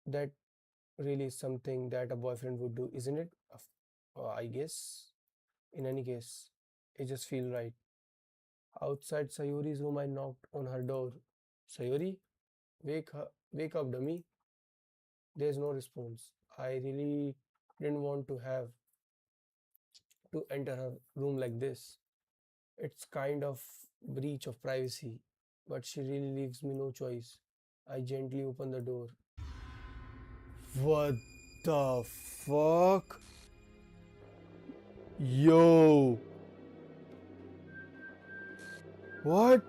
That really is something that a boyfriend would do, isn't it? I guess. In any case, it just feels right. Outside Sayuri's room, I knocked on her door. Sayuri, wake up, dummy. There's no response. I really didn't want to have to enter her room like this. It's kind of breach of privacy, but she really leaves me no choice. I gently open the door. What the fuck? Yo! What?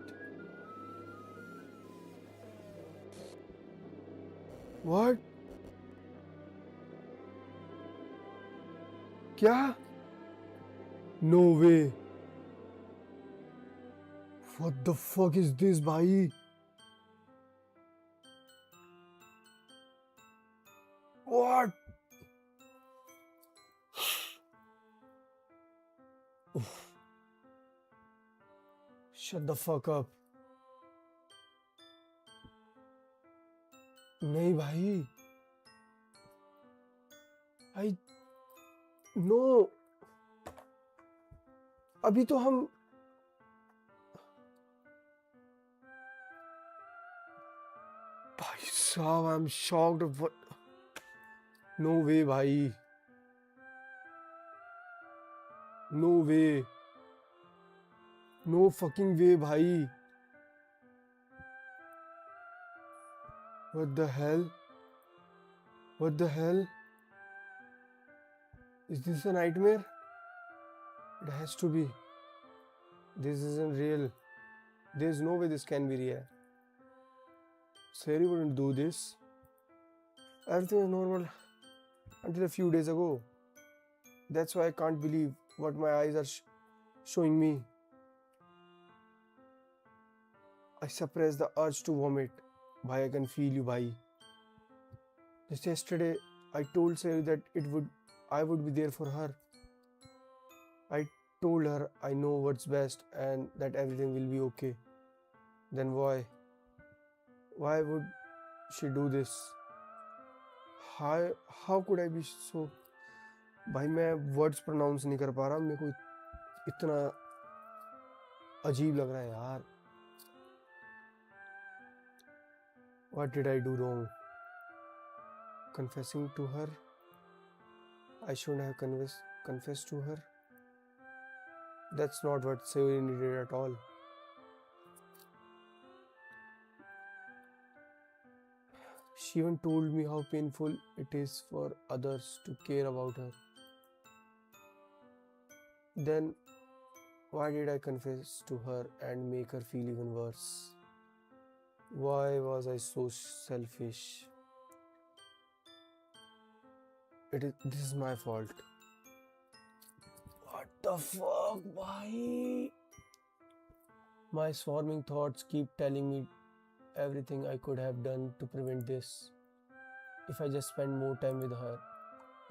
What? क्या? No way. What the fuck is this, bhai? What? Oof. Shut the fuck up. नहीं भाई. I no. अभी तो हम भाई साहब, I'm shocked of what. No way भाई. No way. No fucking way भाई. What the hell? What the hell? Is this a nightmare? It has to be. This isn't real. There's no way this can be real. Sari wouldn't do this. Everything is normal until a few days ago. That's why I can't believe what my eyes are showing me. I suppress the urge to vomit. Bhai, I can feel you, bhai. Just yesterday, I told Sari that I would be there for her. I told her I know what's best and that everything will be okay. Then why? Why would she do this? How could I be so? भाई मैं words pronounce नहीं कर पा रहा. मेरे को इतना अजीब लग रहा है यार. What did I do wrong? Confessing to her? I shouldn't have confessed to her. That's not what Sayuri needed at all. She even told me how painful it is for others to care about her. Then why did I confess to her and make her feel even worse? Why was I so selfish? This is my fault. What the fuck, bhai? My swarming thoughts keep telling me everything I could have done to prevent this. If I just spent more time with her,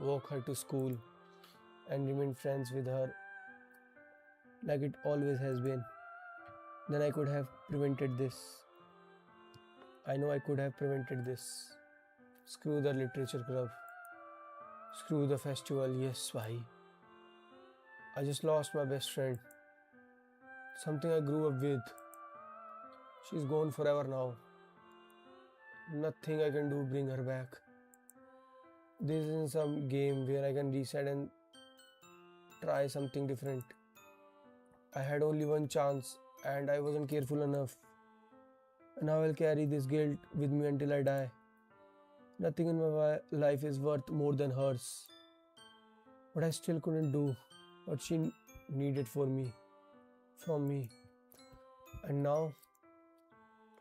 walk her to school, and remain friends with her like it always has been, then I could have prevented this. I know I could have prevented this. Screw the literature club. Screw the festival. Yes, bhai. I just lost my best friend. Something I grew up with. She's gone forever now. Nothing I can do bring her back. This isn't some game where I can reset and try something different. I had only one chance and I wasn't careful enough. Now I'll carry this guilt with me until I die. Nothing in my life is worth more than hers. but I still couldn't do what she needed from me. And now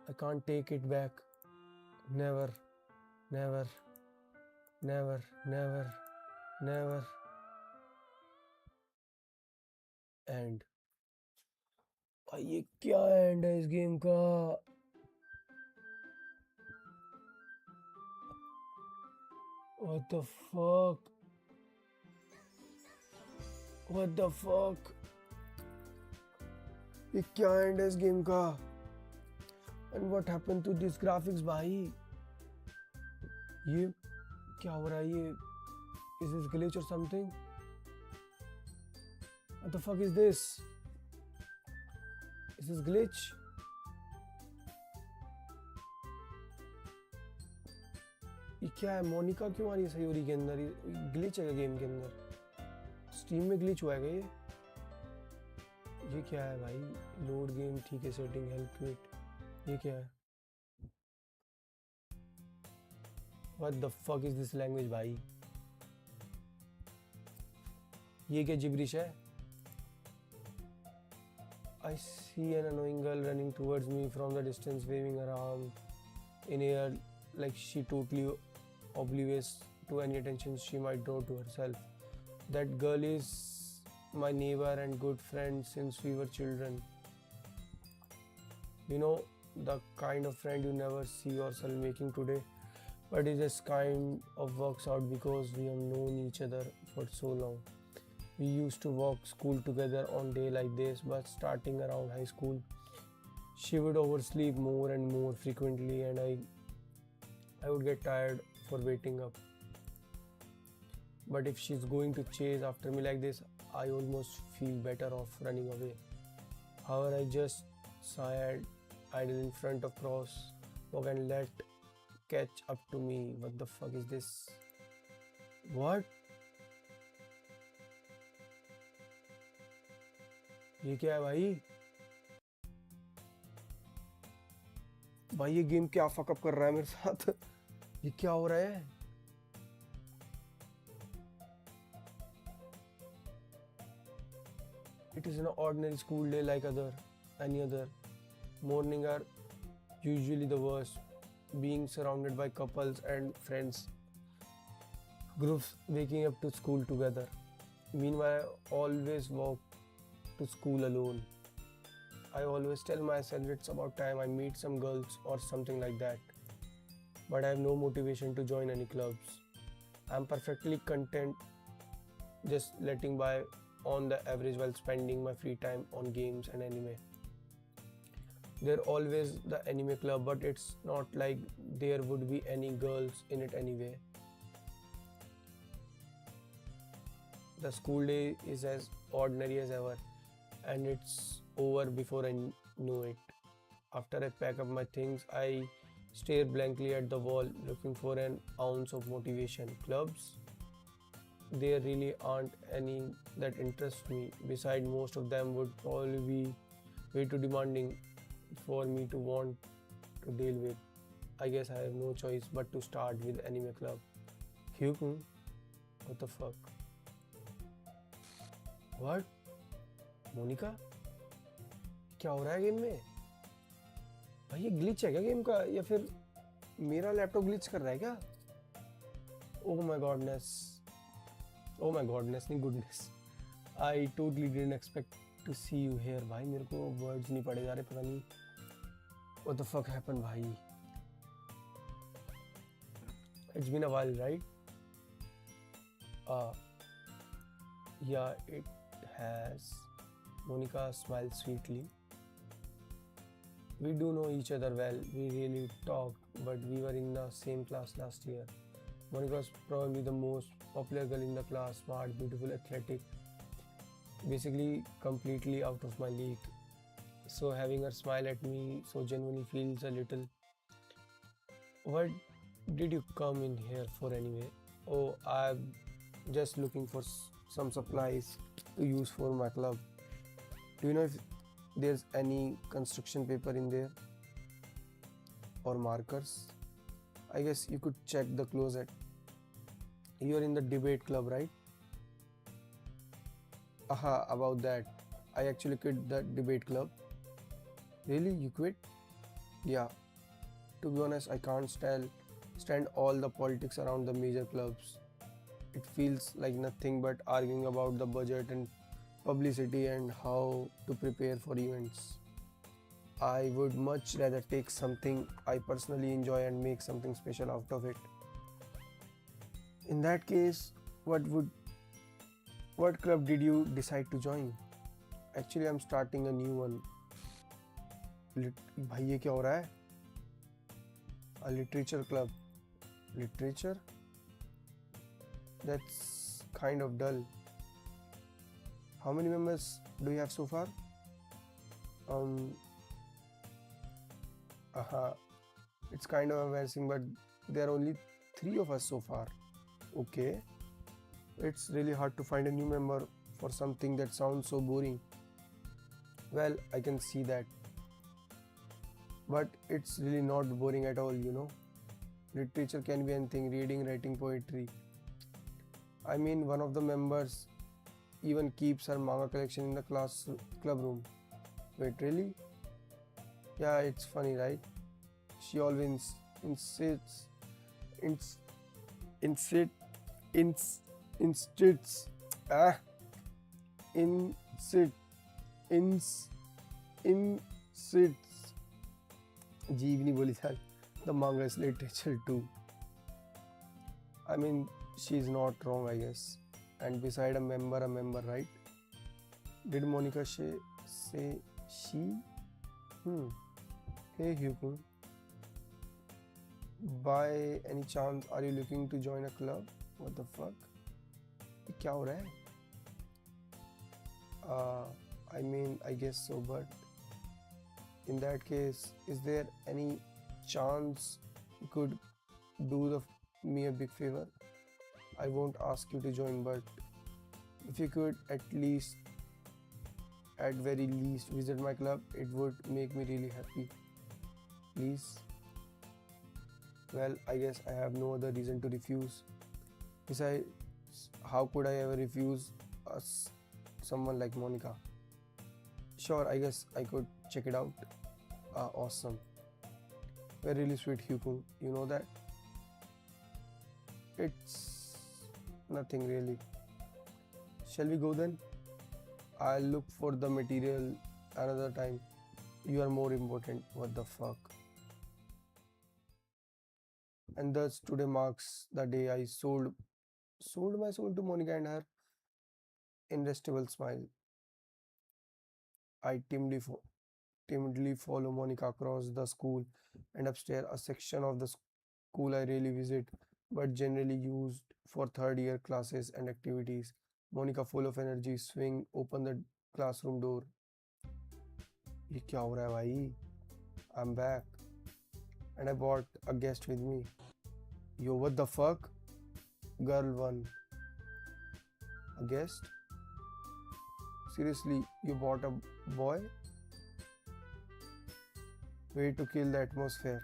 I can't take it back. Never, never, never, never, never. And भाई ये क्या and है इस game का? What the fuck? What the fuck? ये क्या and है इस गेम का? And what happened to these graphics भाई? ये क्या हो रहा है ये? Is this glitch or something? What the fuck is this? Is this glitch? ये क्या है? मोनिका क्यों आ रही है सयोरी के अंदर? ग्लिच है गेम के अंदर? स्टीम में ग्लिच हुआ है ये क्या है भाई? लोड गेम, ठीक है, सेटिंग, हेल्प क्विट, ये क्या है? What the fuck is this language भाई? ये क्या जिब्रिश है? I see an annoying girl running towards me from the distance, waving her arm in air like she totally oblivious to any attention she might draw to herself. That girl is my neighbor and good friend since we were children. You know, the kind of friend you never see yourself making today, but it just kind of works out because we have known each other for so long. We used to walk school together on day like this, but starting around high school, she would oversleep more and more frequently, and I would get tired for waiting up. But if she's going to chase after me like this, I almost feel better off running away. However, I just sighed, idle in front of crosswalk and let catch up to me. What the fuck is this? What? ये क्या है भाई? भाई ये game क्या fuck up कर रहा है मेरे साथ? ये क्या हो रहा है? It is an ordinary school day like any other. Morning are usually the worst, being surrounded by couples and friends, groups waking up to school together. Meanwhile, I always walk to school alone. I always tell myself it's about time I meet some girls or something like that. But I have no motivation to join any clubs. I'm perfectly content just letting by on the average while spending my free time on games and anime. There always the anime club, but it's not like there would be any girls in it anyway. The school day is as ordinary as ever, and it's over before I know it. After I pack up my things, I stare blankly at the wall, looking for an ounce of motivation. Clubs? There really aren't any that interest me. Besides, most of them would probably be way too demanding for me to want to deal with. I guess I have no choice but to start with anime club. Hyukun? What the fuck? What? Monika? क्या हो रहा है game में? भाई ये glitch है क्या game का, या फिर मेरा लैपटॉप ग्लिच कर रहा है क्या? Oh my goodness, oh my goodness नहीं, goodness. I totally didn't expect to see you here. भाई मेरे को वर्ड्स नहीं पड़े जा रहे, पता नहीं व्हाट द फक हैपेंड भाई. It's been a while, right? Yeah, it has. Monica smiled sweetly. We do know each other well. We really talk, but we were in the same class last year. Monica was probably the most popular girl in the class, smart, beautiful, athletic, basically completely out of my league. So having her smile at me so genuinely feels a little. What did you come in here for anyway? Oh, I'm just looking for some supplies to use for my club. Do you know if there's any construction paper in there or markers? I guess you could check the closet. You're in the debate club, right? Aha, about that. I actually quit the debate club. Really? You quit? Yeah. To be honest, I can't stand all the politics around the major clubs. It feels like nothing but arguing about the budget and publicity and how to prepare for events. I would much rather take something I personally enjoy and make something special out of it. In that case, what would what club did you decide to join? Actually, I'm starting a new one. भाई ये क्या हो रहा है? A literature club. Literature? That's kind of dull. How many members do you have so far? Um, it's kind of embarrassing, but there are only three of us so far. Okay, it's really hard to find a new member for something that sounds so boring. Well, I can see that, but it's really not boring at all, you know. Literature can be anything: reading, writing, poetry. I mean, one of the members even keeps her manga collection in the class club room. Wait, really? Yeah, it's funny, right? She always insists, ins, insit, ins, insists, ah, insit, ins, insists. Jeevni boli thal. The manga is literature too. I mean, she's not wrong, I guess. And beside a member, right? Did Monica say she? Hmm. Hey, Hyukun. By any chance, are you looking to join a club? What the fuck? ये क्या हो रहा है? I mean, I guess so, but in that case, is there any chance you could me a big favor? I won't ask you to join, but if you could at very least, visit my club, it would make me really happy. Please. Well, I guess I have no other reason to refuse. Besides, how could I ever refuse someone like Monica? Sure, I guess I could check it out. Awesome. We're really sweet, Hyukun. You know that? It's nothing really. Shall we go then? I'll look for the material another time. You are more important. What the fuck? And thus today marks the day I sold my soul to Monica and her irresistible smile. I timidly follow Monica across the school and upstairs, a section of the school I really visit, but generally used for third year classes and activities. Monica, full of energy, swing open the classroom door. ये क्या हो रहा है भाई? I'm back and I brought a guest with me. Yo, what the fuck? Girl 1. A guest? Seriously, you bought a boy? Way to kill the atmosphere.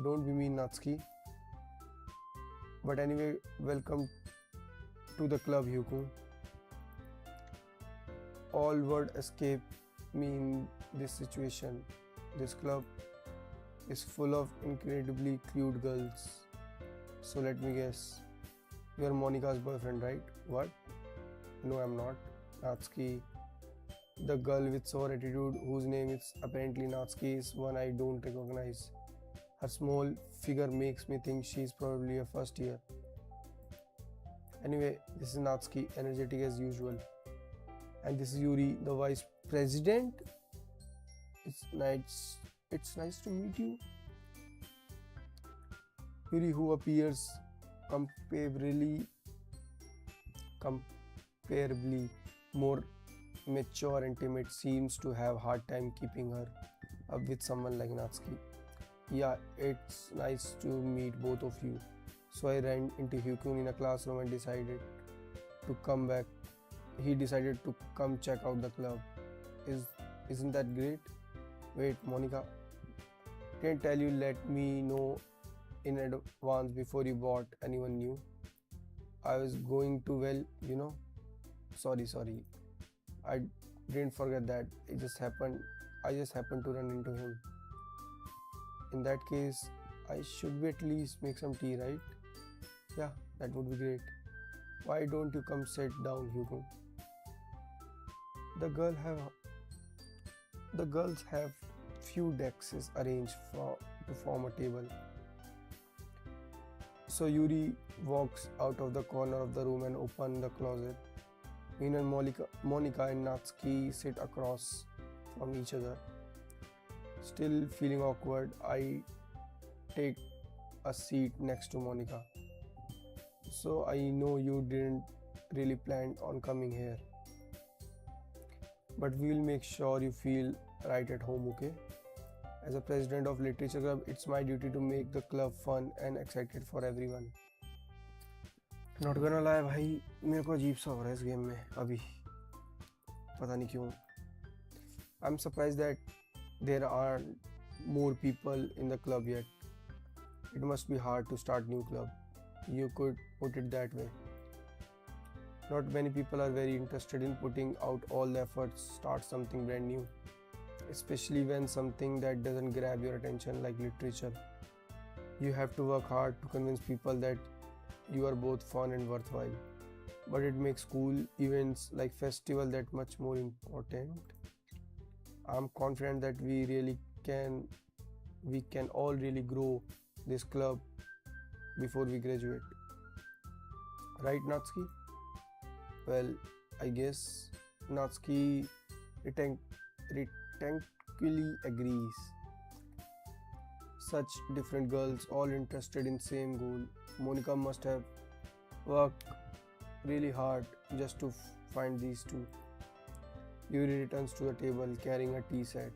Don't be mean, Natsuki. But anyway, welcome to the club, Hyukun. All word escape me in this situation. This club is full of incredibly cute girls. So let me guess. You're Monica's boyfriend, right? What? No, I'm not. Natsuki. The girl with sour attitude, whose name is apparently Natsuki, is one I don't recognize. Her small figure makes me think she's probably a first year. Anyway, this is Natsuki, energetic as usual. And this is Yuri, the vice president. It's nice to meet you. Yuri, who appears comparably more mature and timid, seems to have hard time keeping her up with someone like Natsuki. Yeah, it's nice to meet both of you. So I ran into Hyukun in a classroom and decided to come back. He decided to come check out the club. Isn't that great? Wait, Monica, didn't tell you let me know in advance before you bought anyone new. I was going to, well, you know. Sorry. I didn't forget that. It just happened. I just happened to run into him. In that case, I should be at least make some tea, right? Yeah, that would be great. Why don't you come sit down, Hugo? The girl have the girls have few desks arranged to form a table. So Yuri walks out of the corner of the room and opens the closet. Meanwhile, Monica and Natsuki sit across from each other. Still feeling awkward, I take a seat next to Monica. So I know you didn't really plan on coming here, but we'll make sure you feel right at home, okay? As a president of Literature Club, it's my duty to make the club fun and excited for everyone. Not gonna lie भाई, मेरे को अजीब सा हो रहा है इस game में अभी, पता नहीं क्यों. I'm surprised that there are more people in the club yet. It must be hard to start new club. You could put it that way. Not many people are very interested in putting out all the efforts start something brand new, especially when something that doesn't grab your attention like literature. You have to work hard to convince people that you are both fun and worthwhile. But it makes school events like festival that much more important. I'm confident that we can all really grow this club before we graduate. Right, Natsuki? Well, I guess Natsuki reluctantly agrees. Such different girls, all interested in same goal. Monica must have worked really hard just to find these two. Yuri returns to the table carrying a tea set.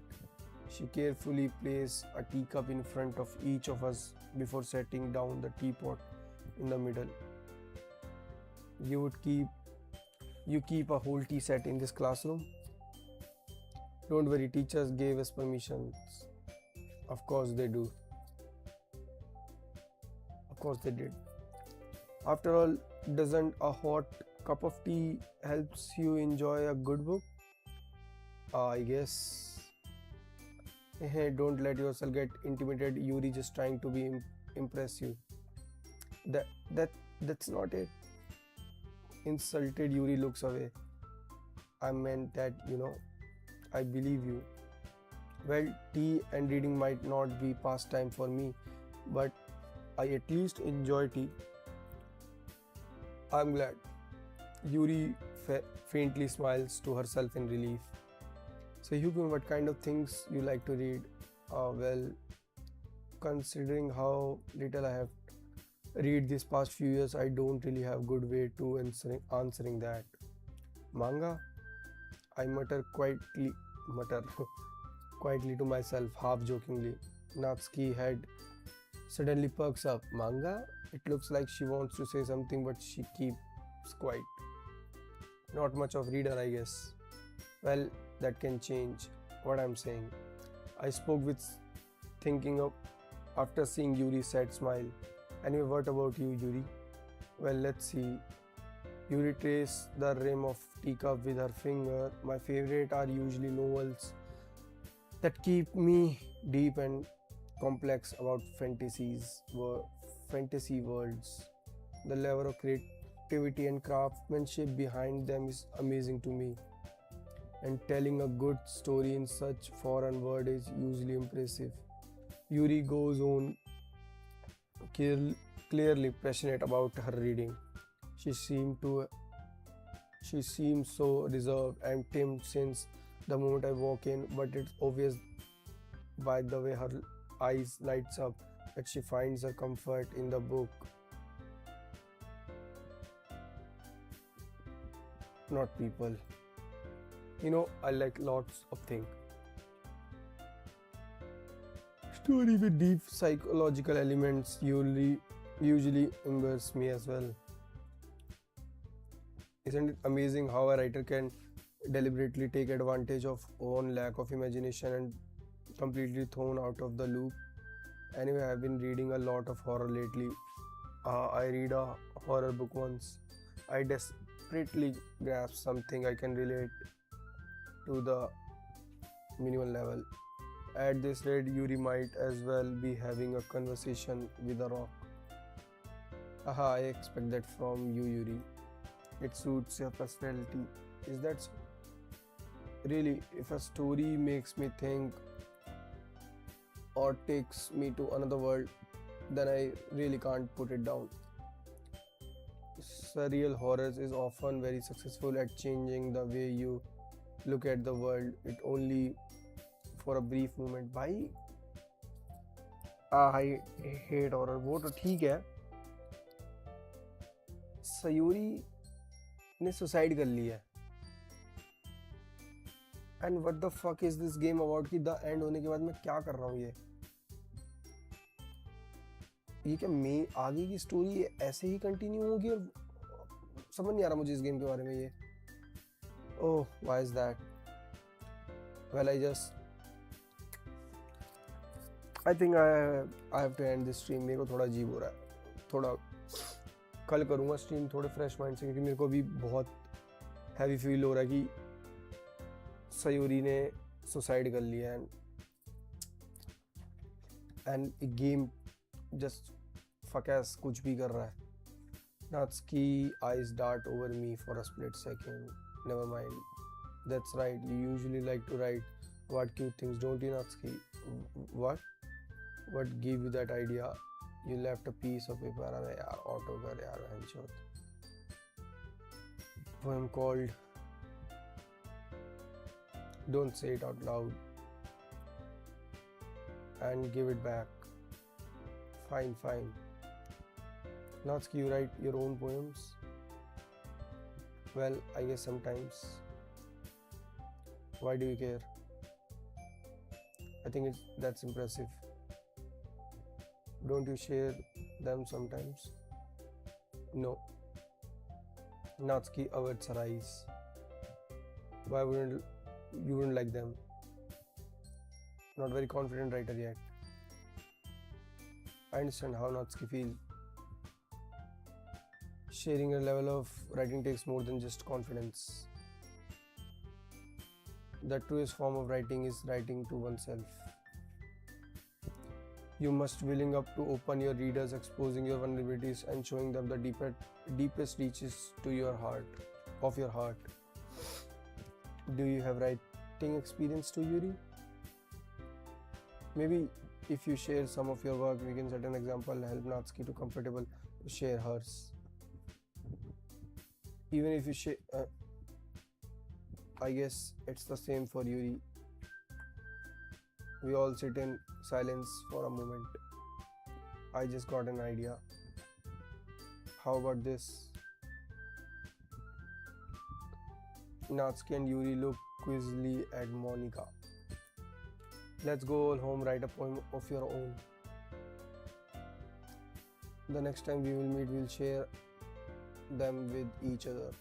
She carefully places a teacup in front of each of us before setting down the teapot in the middle. You keep a whole tea set in this classroom? Don't worry, teachers gave us permissions. Of course they do. Of course they did. After all, doesn't a hot cup of tea helps you enjoy a good book? I guess. Don't let yourself get intimidated. Yuri just trying to impress you. That's not it. Insulted, Yuri looks away. I meant that, I believe you. Well, tea and reading might not be pastime for me, but I at least enjoy tea. I'm glad. Yuri faintly smiles to herself in relief. So, Hugo, what kind of things you like to read? Well, considering how little I have read these past few years, I don't really have good way to answering that. Manga? I mutter quietly to myself, half jokingly. Natsuki head suddenly perks up. Manga? It looks like she wants to say something, but she keeps quiet. Not much of reader, I guess. Well, that can change what I'm saying. I spoke with thinking of after seeing Yuri's sad smile. Anyway, what about you, Yuri? Well, let's see. Yuri traced the rim of teacup with her finger. My favorite are usually novels that keep me deep and complex about fantasy worlds. The level of creativity and craftsmanship behind them is amazing to me. And telling a good story in such foreign word is usually impressive. Yuri goes on, clearly passionate about her reading. She seems so reserved and timid since the moment I walk in, but it's obvious by the way her eyes lights up that she finds her comfort in the book. Not people. I like lots of things. Story with deep psychological elements usually immerse me as well. Isn't it amazing how a writer can deliberately take advantage of own lack of imagination and completely thrown out of the loop? Anyway, I've been reading a lot of horror lately. I read a horror book once. I desperately grasp something I can relate to the minimal level. At this rate, Yuri might as well be having a conversation with a rock. Haha, I expect that from you, Yuri. It suits your personality. Is that so? Really, if a story makes me think or takes me to another world, then I really can't put it down. Surreal horrors is often very successful at changing the way you look at the world. It only for a brief moment. भाई I hate horror, वो तो ठीक है. सयूरी ने suicide कर ली है. And what the fuck is this game about कि the end होने के बाद मैं क्या कर रहा हूँ. ये क्या मैं आगे की स्टोरी ऐसे ही कंटिन्यू होगी और समझ नहीं आ रहा मुझे इस गेम के बारे में. ये oh why is that. Well I think I have to end this stream. मेरे को थोड़ा अजीब हो रहा है. थोड़ा कल करूँगा स्ट्रीम थोड़े फ्रेश माइंड से, क्योंकि मेरे को भी बहुत हैवी फील हो रहा है कि सयूरी ने सुसाइड कर लिया एंड गेम जस्ट फकैस कुछ भी कर रहा है. Natsuki eyes dart over me for a split second. Never mind. That's right. You usually like to write what cute things, don't you, Natsuki? What? What gave you that idea? You left a piece of paper. अरे यार auto कर यार हैंशॉट. Poem called. Don't say it out loud. And give it back. Fine, fine. Natsuki, you write your own poems? Well, I guess sometimes. Why do you care? I think that's impressive. Don't you share them sometimes? No. Natsuki averts her eyes. Why wouldn't like them? Not very confident writer yet. I understand how Natsuki feels. Sharing a level of writing takes more than just confidence. The truest form of writing is writing to oneself. You must willing up to open your readers, exposing your vulnerabilities and showing them the deepest reaches to your heart, of your heart. Do you have writing experience too, Yuri? Maybe if you share some of your work, we can set an example, help Natsuki to comfortable to share hers. Even if you share, I guess it's the same for Yuri. We all sit in silence for a moment. I just got an idea. How about this? Natsuki and Yuri look quizzically at Monica. Let's go all home, write a poem of your own. The next time we will meet, we'll share them with each other.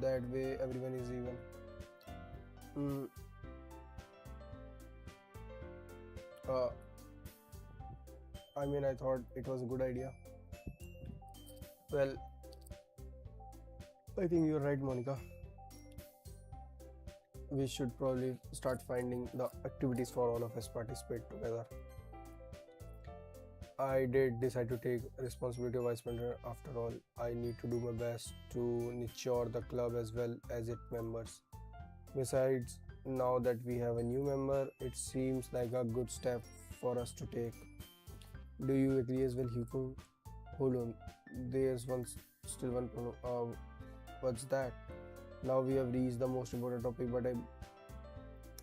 That way everyone is even. I mean, I thought it was a good idea. Well, I think you're right, Monica. We should probably start finding the activities for all of us participate together. I did decide to take responsibility of vice president. After all, I need to do my best to nurture the club as well as its members. Besides, now that we have a new member, it seems like a good step for us to take. Do you agree as well, Hugo? Hold on, there's still one problem. What's that? Now we have reached the most important topic, but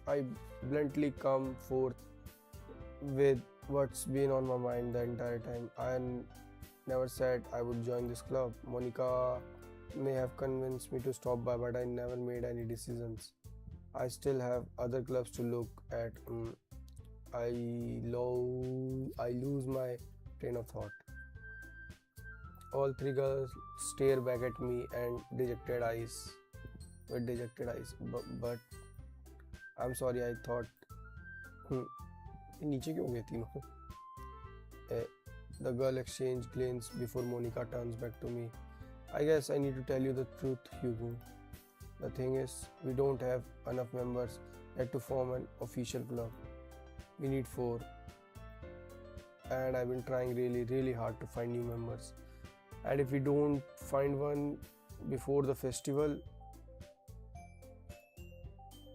I bluntly come forth with what's been on my mind the entire time. I never said I would join this club. Monica may have convinced me to stop by, but I never made any decisions. I still have other clubs to look at. I lose my train of thought. All three girls stare back at me and dejected eyes. But I'm sorry, I thought. नीचे क्यों गए तीनों? The girl exchange glances before Monica turns back to me. I guess I need to tell you the truth, Hugo. The thing is, we don't have enough members yet to form an official club. We need four, and I've been trying really, really hard to find new members. And if we don't find one before the festival,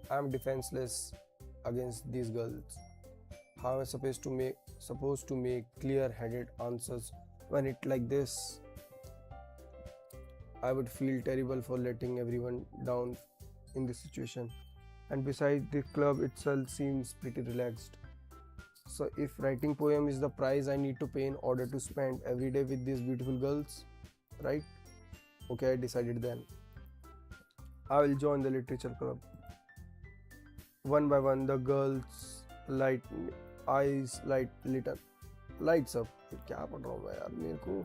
I'm defenseless against these girls. How am I supposed to make clear-headed answers when it like this? I would feel terrible for letting everyone down in this situation. And besides, the club itself seems pretty relaxed. So if writing poem is the price I need to pay in order to spend every day with these beautiful girls, right? Okay, I decided then. I will join the literature club. One by one, the girls' light eyes lights up. क्या पढ़ रहा हूँ मैं यार, मेरे को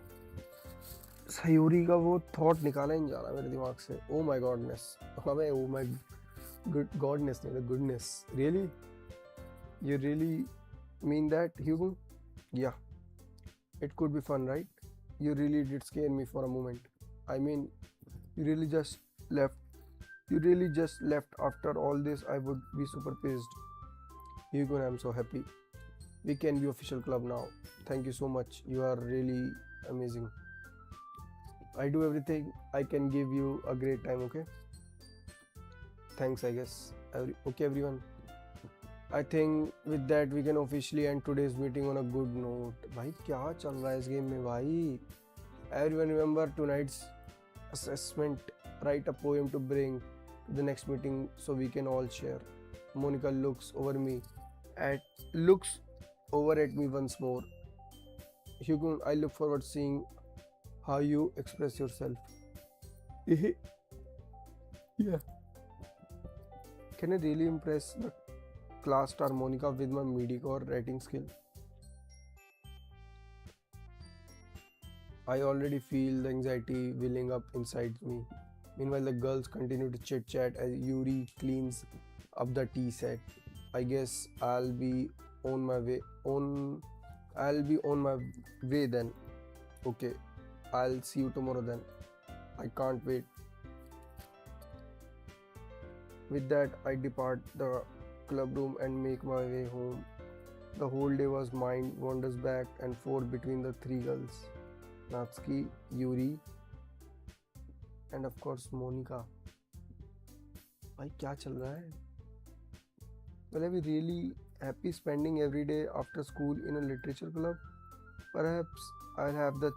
सयूरी का वो थॉट निकाला ही नहीं जा रहा मेरे दिमाग से. ओ माय गॉडनेस, अबे ओ माय गॉडनेस नहीं, the goodness. Really, you really mean that, Hugo? Yeah, it could be fun, right? You really did scare me for a moment. I mean, you really just left. You really just left after all this. I would be super pissed. Hugo, I'm so happy. We can be official club now. Thank you so much. You are really amazing. I do everything I can give you a great time, okay? Thanks, I guess. Okay, everyone. I think with that we can officially end today's meeting on a good note. भाई क्या चल रहा है इस game में भाई? Everyone remember tonight's assessment. Write a poem to bring to the next meeting so we can all share. Monica looks over at me once more. Hugo, I look forward to seeing how you express yourself. Yeah. Can I really impress the class star Monica with my mediocre writing skill? I already feel the anxiety welling up inside me. Meanwhile, the girls continue to chit chat as Yuri cleans up the tea set. I guess I'll be on my way. Then. Okay, I'll see you tomorrow then. I can't wait. With that, I depart the club room and make my way home. The whole day was mine, wanders back and forth between the three girls, Natsuki, Yuri, and of course Monica. भाई क्या चल रहा है? Will I be really happy spending every day after school in a literature club? Perhaps I'll have the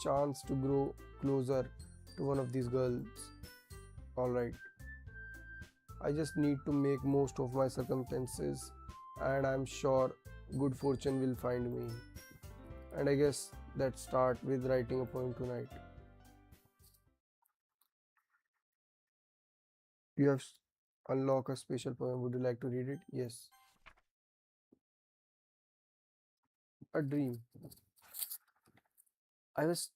chance to grow closer to one of these girls. Alright. I just need to make most of my circumstances, and I'm sure good fortune will find me. And I guess let's start with writing a poem tonight. You have unlocked a special poem. Would you like to read it? Yes. A dream. I was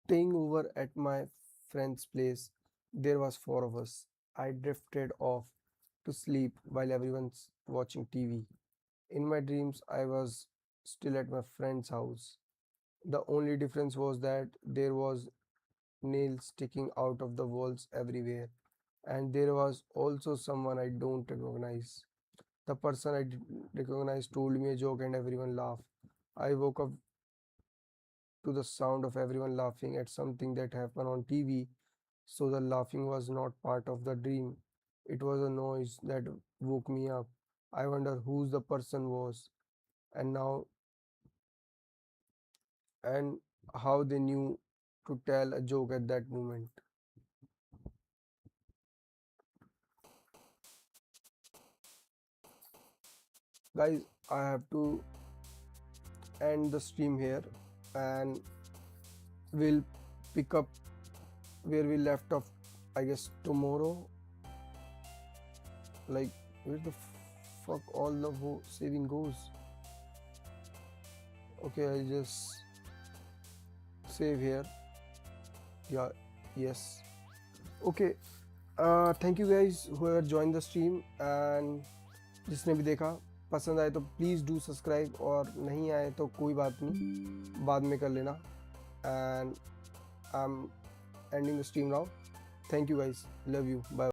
staying over at my friend's place. There was four of us. I drifted off to sleep while everyone's watching TV. In my dreams, I was still at my friend's house. The only difference was that there was nails sticking out of the walls everywhere, and there was also someone I don't recognize. The person I didn't recognize told me a joke and everyone laughed. I woke up to the sound of everyone laughing at something that happened on TV. So the laughing was not part of the dream. It was a noise that woke me up. I wonder who the person was and now and how they knew to tell a joke at that moment. Guys, I have to end the stream here and we'll pick up where we left off, I guess tomorrow. Like, where the fuck all the saving goes? Okay, I just save here. Yeah, yes. Okay, thank you guys whoever joined the stream, and जिसने भी देखा पसंद आए तो please do subscribe, और नहीं आए तो कोई बात नहीं, बाद में कर लेना. And I am ending the stream now. Thank you guys. Love you. Bye.